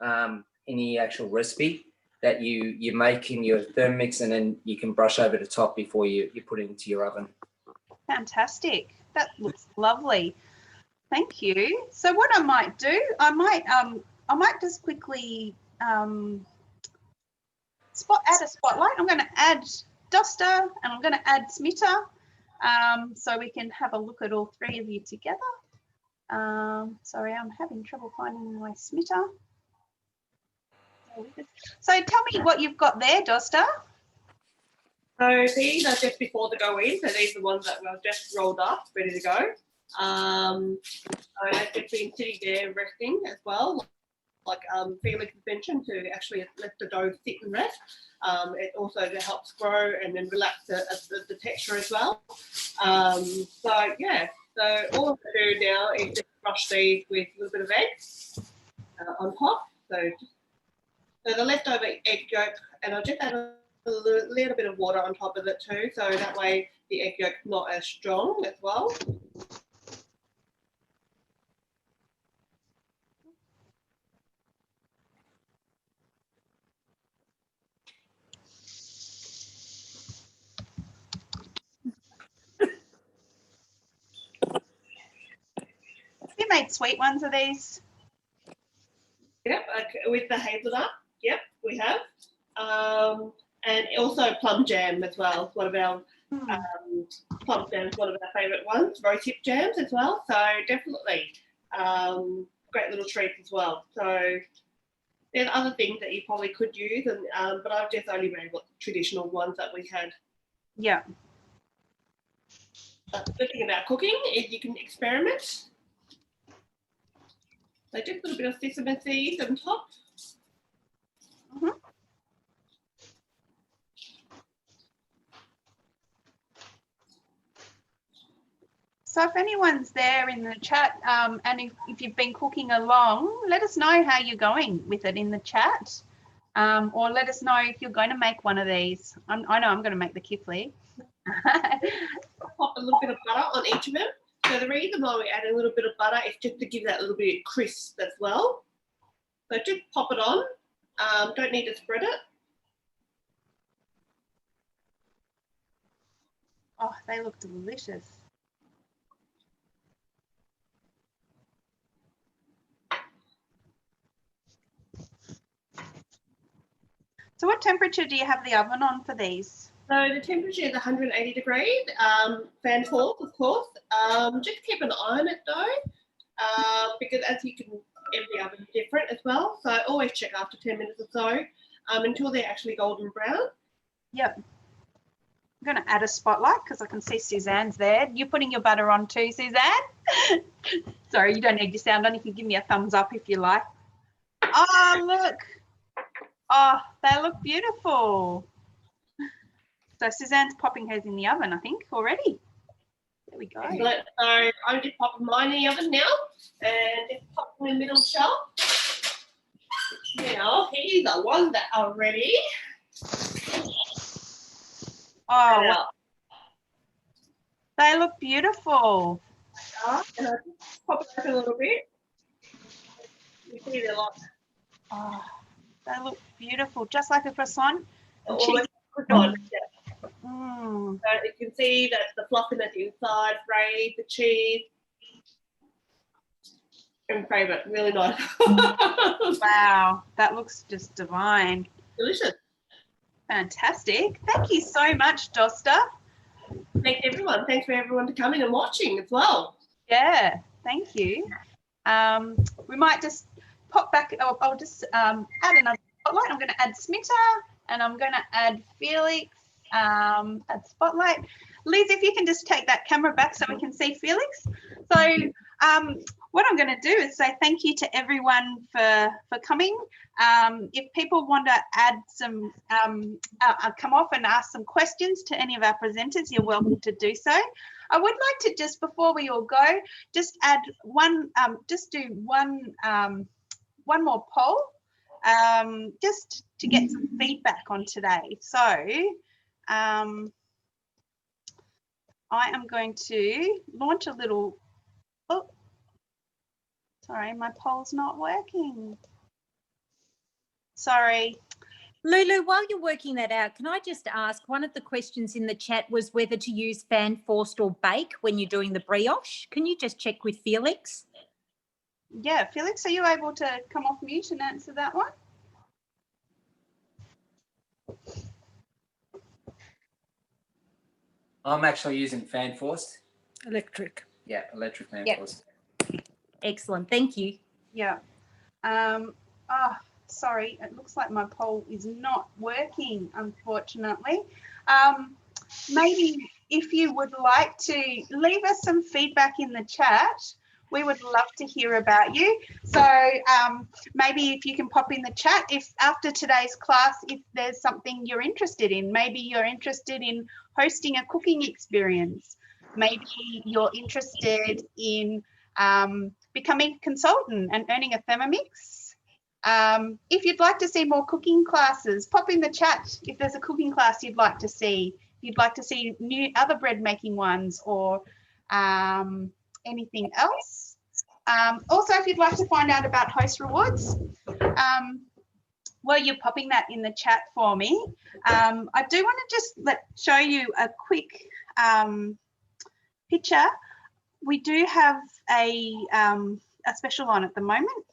in the actual recipe that you make in your Thermomix, and then you can brush over the top before you put it into your oven. Fantastic. That looks lovely. Thank you. So what I might do, I might I might just quickly add a spotlight. I'm going to add Dosta and I'm going to add Smita, so we can have a look at all three of you together. Sorry, I'm having trouble finding my Smita. So tell me what you've got there, Dosta. So these are just before the go in. So these are the ones that we've just rolled up, ready to go. I've just been sitting there resting as well, like Felix mentioned, to actually let the dough sit and rest. It also helps grow and then relax the texture as well. So yeah, so all I'm going to do now is just brush these with a little bit of egg on top. So the leftover egg yolk, and I'll just add a little bit of water on top of it too, so that way the egg yolk's not as strong as well. You made sweet ones of these? Yep, with the hazelnut. Yep, we have. And also plum jam as well. One of our plum jam is one of our favourite ones. Roti jams as well. So definitely great little treats as well. So there's other things that you probably could use, and but I've just only made what traditional ones that we had. Yeah. But the good thing about cooking is you can experiment. So just a little bit of sesame seeds on top. So if anyone's there in the chat, and if you've been cooking along, let us know how you're going with it in the chat, or let us know if you're going to make one of these. I know I'm going to make the kifli. Pop a little bit of butter on each of them. So the reason why we add a little bit of butter is just to give that little bit of crisp as well. So just pop it on. Don't need to spread it. Oh, they look delicious. So what temperature do you have the oven on for these? So the temperature is 180 degrees, fan force, of course. Just keep an eye on it though, because as you can, every oven is different as well. So always check after 10 minutes or so until they're actually golden brown. Yep. I'm going to add a spotlight because I can see Suzanne's there. You're putting your butter on too, Suzanne? Sorry, you don't need your sound on. You can give me a thumbs up if you like. Oh, look. Oh, they look beautiful. So Suzanne's popping hers in the oven, I think, already. There we go. Excellent. So I'm just popping mine in the oven now and just pop in the middle shelf. Now, these are ones that are ready. Oh, wow. They look beautiful. And I'll just pop it open a little bit. You see they're like, oh, they look beautiful, just like a croissant. almost croissant. Yeah. Mm. So you can see that the fluffiness inside, braid, the cheese. And favourite, really nice. Wow, that looks just divine. Delicious. Fantastic. Thank you so much, Dosta. Thanks everyone. Thanks for everyone to coming and watching as well. Yeah, thank you. We might just pop back. I'll just add another spotlight. I'm going to add Smita and I'm going to add Felix. Add spotlight. Liz, if you can just take that camera back so we can see Felix. So what I'm going to do is say thank you to everyone for coming. If people want to add some, come off and ask some questions to any of our presenters, you're welcome to do so. I would like to just, before we all go, just add one, just do one more poll, just to get some feedback on today. So I am going to launch a little, oh, sorry, my poll's not working. Sorry. Lulu, while you're working that out, can I just ask, one of the questions in the chat was whether to use fan forced or bake when you're doing the brioche. Can you just check with Felix? Yeah, Felix, are you able to come off mute and answer that one? I'm actually using fan forced. Electric. Yeah, electric fan Yep. forced. Excellent. Thank you. Yeah. Sorry, it looks like my poll is not working, unfortunately. Maybe if you would like to leave us some feedback in the chat, we would love to hear about you. So maybe if you can pop in the chat, if after today's class, if there's something you're interested in, maybe you're interested in hosting a cooking experience, maybe you're interested in becoming a consultant and earning a Thermomix. If you'd like to see more cooking classes, pop in the chat if there's a cooking class you'd like to see. If you'd like to see new other bread making ones or anything else. Also, if you'd like to find out about host rewards, while you're popping that in the chat for me, I do want to just show you a quick picture. We do have a special on at the moment.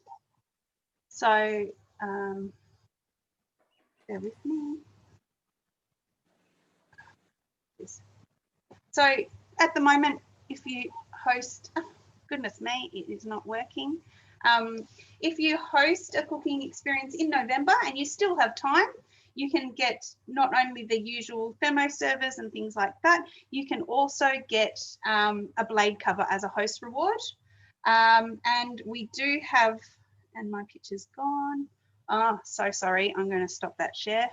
So bear with me. So at the moment, if you host, oh, goodness me, it is not working. If you host a cooking experience in November and you still have time, you can get not only the usual thermo servers and things like that, you can also get a blade cover as a host reward. And we do have, and my picture's gone. Oh, so sorry, I'm going to stop that share.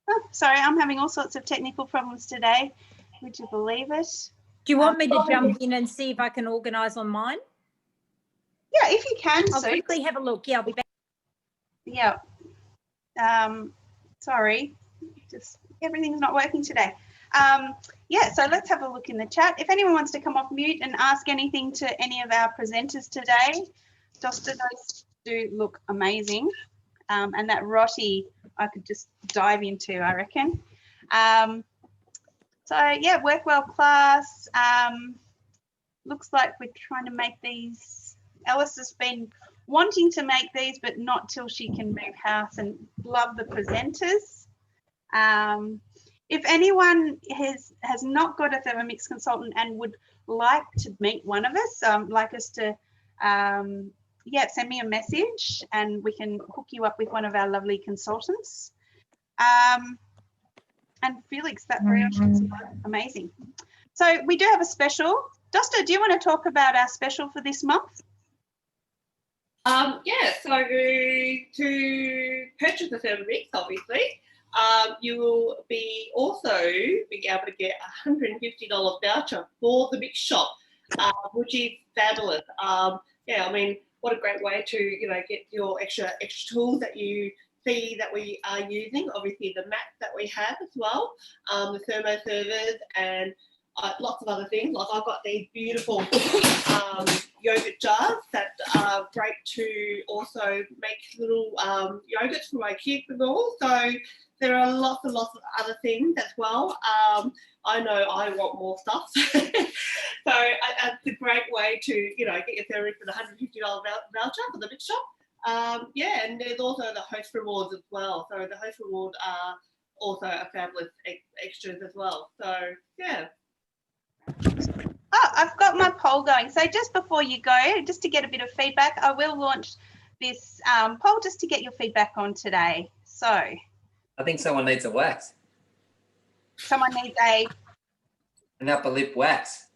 Oh, sorry, I'm having all sorts of technical problems today. Would you believe it? Do you want me to jump in and see if I can organise on mine? Yeah, if you can, I'll Sue. quickly have a look. Yeah, I'll be back. Yeah. Sorry, just everything's not working today. Yeah, so let's have a look in the chat. If anyone wants to come off mute and ask anything to any of our presenters today, Dosta does do look amazing. And that roti I could just dive into, I reckon. So yeah, work well class. Looks like we're trying to make these. Alice has been wanting to make these, but not till she can move house, and love the presenters. If anyone has not got a Thermomix consultant and would like to meet one of us, like us to, yeah, send me a message and we can hook you up with one of our lovely consultants. And Felix, that brioche looks amazing. So we do have a special. Dosta, do you want to talk about our special for this month? Yeah, so to purchase the Thermomix, obviously, you will be also be able to get a $150 voucher for the mix shop, which is fabulous. Yeah, I mean, what a great way to get your extra tools that you see that we are using. Obviously, the mats that we have as well, the thermo servers, and lots of other things. Like I've got these beautiful yogurt jars that are great to also make little yogurts for my kids and all. So there are lots and lots of other things as well. I know I want more stuff. So it's a great way to, get your Thermomix with a $150 voucher for the mix shop. Yeah, and there's also the host rewards as well. So the host reward are also a fabulous extras as well. So yeah. Oh, I've got my poll going. So just before you go, just to get a bit of feedback, I will launch this poll just to get your feedback on today. So I think someone needs a wax. Someone needs an upper lip wax.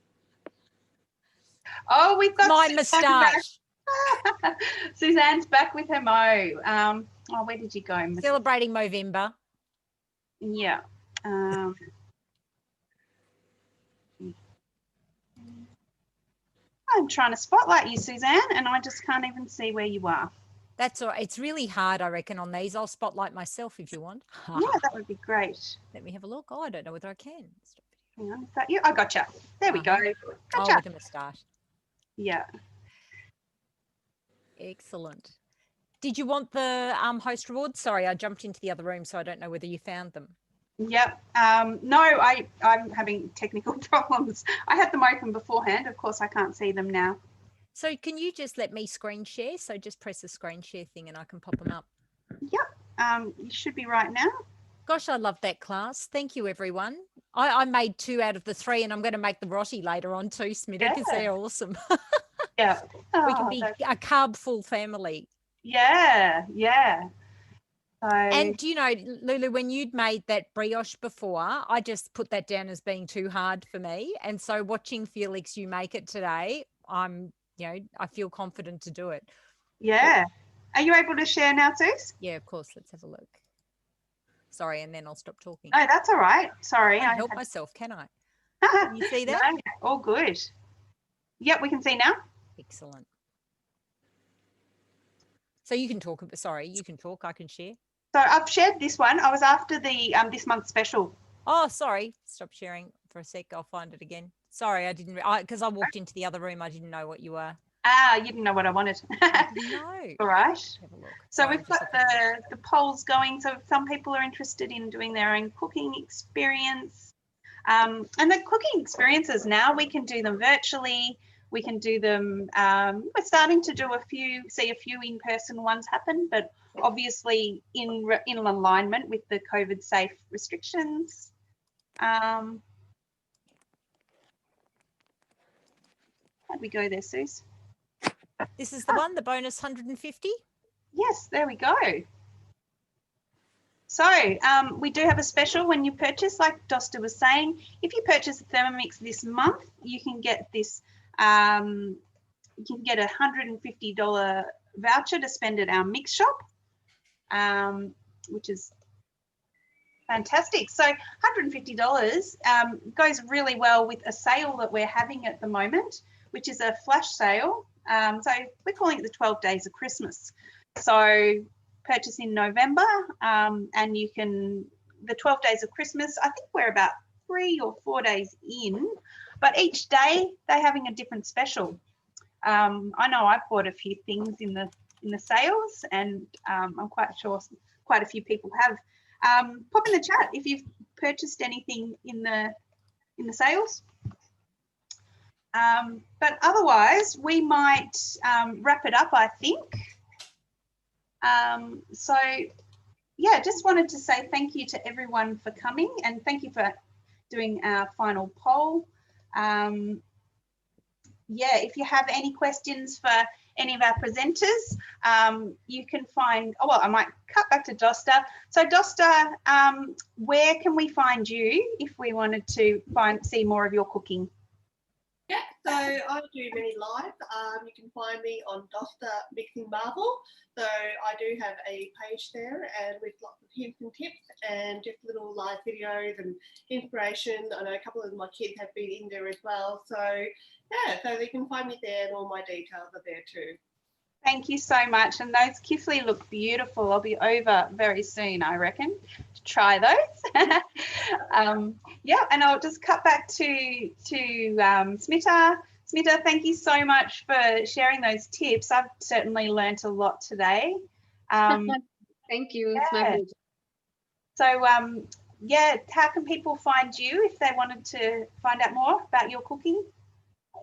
Oh, we've got my moustache. Suzanne's back with her mo. Oh, where did you go? Celebrating Movember. Yeah. I'm trying to spotlight you, Suzanne, and I just can't even see where you are. That's all right. It's really hard, I reckon, on these. I'll spotlight myself if you want. Yeah, that would be great. Let me have a look. Oh, I don't know whether I can. Hang on, is that you? I gotcha. There we go. Gotcha. Oh, with a moustache. Yeah. Excellent. Did you want the host rewards? Sorry, I jumped into the other room, so I don't know whether you found them. Yep. No, I'm having technical problems. I had them open beforehand. Of course, I can't see them now. So can you just let me screen share? So just press the screen share thing and I can pop them up. Yep. You should be right now. Gosh, I love that class. Thank you, everyone. I made 2 out of the 3 and I'm going to make the Roti later on too, Smita, because they're awesome. Yeah. We can Oh, be a carb-full family. Yeah. So, And do you know, Lulu, when you'd made that brioche before, I just put that down as being too hard for me. And so watching Felix, you make it today, I feel confident to do it. yeah. Are you able to share now, Suze? Yeah, of course. Let's have a look. Sorry, and then I'll stop talking. No, that's all right. Sorry. I can't help myself, can I? Can you see that? No, all good. Yep, we can see now. Excellent. So you can talk. Sorry, you can talk. I can share. So I've shared this one. I was after the this month's special. Oh, sorry. Stop sharing for a sec. I'll find it again. Sorry, I didn't. Because I walked into the other room. I didn't know what you were. Ah, you didn't know what I wanted. No. All right. Have a look. So Sorry, we've got the polls going. So some people are interested in doing their own cooking experience. And the cooking experiences now, we can do them virtually. We can do them. We're starting to do see a few in-person ones happen, but obviously in alignment with the COVID safe restrictions. How'd we go there, Suze? This is the one, the bonus 150. Yes, there we go. So we do have a special when you purchase, like Dosta was saying. If you purchase a Thermomix this month, you can get this. You can get a $150 voucher to spend at our mix shop, which is fantastic. So $150 goes really well with a sale that we're having at the moment, which is a flash sale. So we're calling it the 12 days of Christmas. So purchase in November and you can, the 12 days of Christmas, I think we're about 3 or 4 days in, but each day they're having a different special. I know I've bought a few things in the sales, and I'm quite sure quite a few people have. Pop in the chat if you've purchased anything in the sales. But otherwise, we might wrap it up, I think. So, yeah, just wanted to say thank you to everyone for coming, and thank you for doing our final poll. Yeah, if you have any questions for any of our presenters, you can find, oh, well, I might cut back to Dosta. So Dosta, where can we find you if we wanted to see more of your cooking? Yeah, so I do many live. You can find me on Dosta Mixing Marvel. So I do have a page there, and with lots of hints and tips and just little live videos and inspiration. I know a couple of my kids have been in there as well. So yeah, so they can find me there, and all my details are there too. Thank you so much. And those Kifli look beautiful. I'll be over very soon, I reckon, to try those. Yeah, and I'll just cut back to Smita. Smita, thank you so much for sharing those tips. I've certainly learnt a lot today. Thank you. It's my pleasure. So, yeah, how can people find you if they wanted to find out more about your cooking?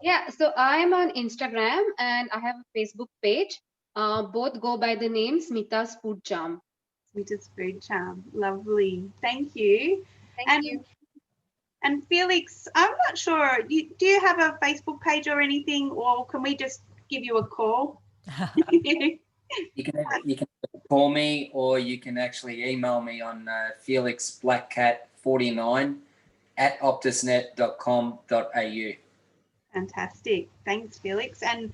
Yeah, so I'm on Instagram and I have a Facebook page. Both go by the name Smita's Food Charm. Smita's Food Charm. Lovely. Thank you. Thank you. And Felix, I'm not sure, do you have a Facebook page or anything, or can we just give you a call? You can call me, or you can actually email me on felixblackcat49@optusnet.com.au. Fantastic. Thanks, Felix. And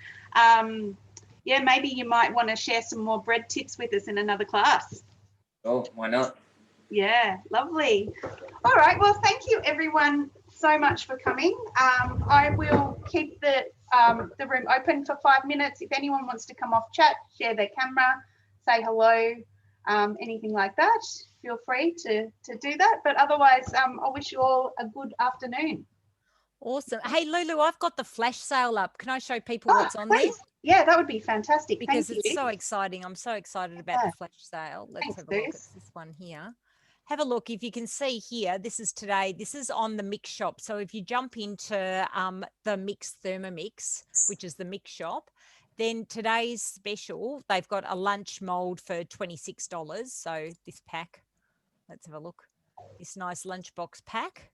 yeah, maybe you might want to share some more bread tips with us in another class. Oh, why not? Yeah, lovely. All right. Well, thank you everyone so much for coming. I will keep the room open for 5 minutes. If anyone wants to come off chat, share their camera, say hello, anything like that, feel free to do that. But otherwise, I wish you all a good afternoon. Awesome. Hey, Lulu, I've got the flash sale up. Can I show people what's on there? Yeah, that would be fantastic. Because Thank it's you. so exciting. I'm so excited about the flash sale. Let's have a look. It's this one here. have a look. If you can see here, this is today. This is on the mix shop. So if you jump into the Mix Thermomix, which is the mix shop, then today's special, they've got a lunch mold for $26. So this pack, let's have a look. This nice lunchbox pack,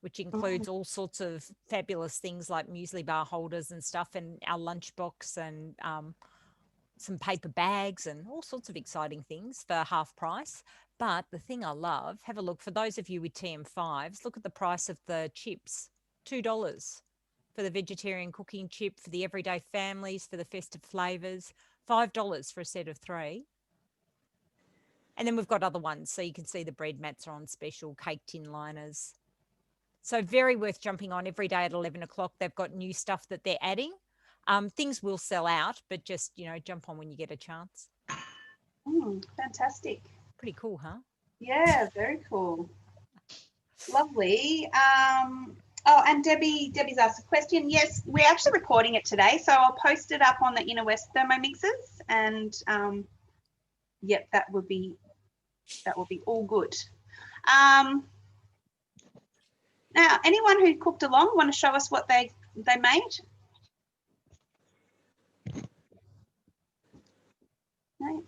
which includes all sorts of fabulous things like muesli bar holders and stuff, and our lunchbox and some paper bags and all sorts of exciting things for half price. But the thing I love, have a look, for those of you with TM5s, look at the price of the chips, $2 for the vegetarian cooking chip, for the everyday families, for the festive flavours, $5 for a set of 3. And then we've got other ones. So you can see the bread mats are on special, cake tin liners. So very worth jumping on every day at 11 o'clock. They've got new stuff that they're adding. Things will sell out, but just, you know, jump on when you get a chance. Fantastic. Pretty cool, huh? Yeah, very cool. Lovely. Oh, and Debbie's asked a question. Yes, we're actually recording it today, so I'll post it up on the Inner West Thermomixers, and yep, that will be all good. Now, anyone who cooked along want to show us what they made? No.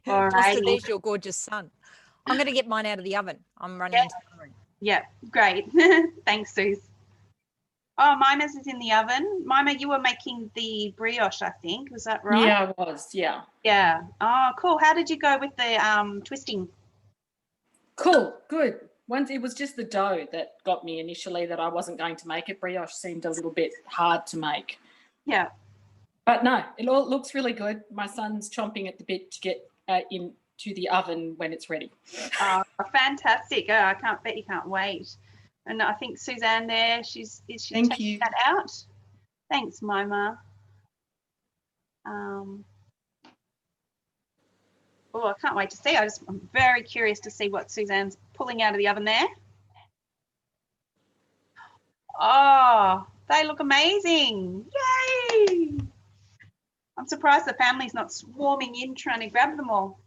All right. There's your gorgeous son. I'm going to get mine out of the oven. I'm running into the room. Yeah, great. Thanks, Suze. Oh, Mima's is in the oven. Mima, you were making the brioche, I think. Was that right? Yeah, I was. Yeah. Yeah. Oh, cool. How did you go with the twisting? Cool. Good. Once it was just the dough that got me initially, that I wasn't going to make it. Brioche seemed a little bit hard to make. Yeah. But no, it all looks really good. My son's chomping at the bit to get into the oven when it's ready. Oh, fantastic. Oh, I bet you can't wait. And I think Suzanne there, she's taking that out. Thanks, Mima. Oh, I can't wait to see. I'm very curious to see what Suzanne's pulling out of the oven there. Oh, they look amazing. Yay! I'm surprised the family's not swarming in trying to grab them all.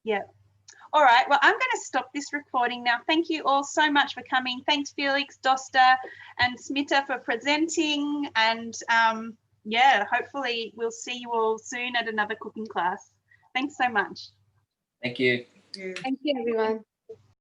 Yeah. All right, well, I'm going to stop this recording now. Thank you all so much for coming. Thanks, Felix, Dosta and Smita for presenting. And yeah, hopefully we'll see you all soon at another cooking class. Thanks so much. Thank you. Thank you, everyone.